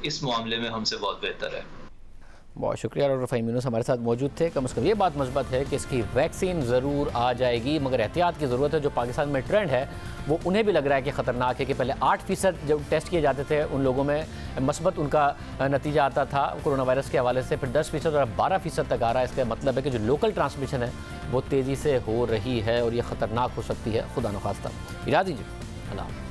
इस मामले में हमसे बहुत बेहतर है। बहुत शुक्रिया। डॉक्टर फ़हीम यूनुस हमारे साथ मौजूद थे। कम से कम ये बात मुस्बत है कि इसकी वैक्सीन ज़रूर आ जाएगी, मगर एहतियात की ज़रूरत है। जो पाकिस्तान में ट्रेंड है वो उन्हें भी लग रहा है कि ख़तरनाक है कि पहले 8% जब टेस्ट किए जाते थे उन लोगों में मस्बत उनका नतीजा आता था कोरोना वायरस के हवाले से, फिर 10% और अब 12% तक आ रहा है। इसका मतलब है कि जो लोकल ट्रांसमिशन है वो तेज़ी से हो रही है और ये ख़तरनाक हो सकती है। खुदा न खास्ता। इजाज़त दीजिए। अल्लाह।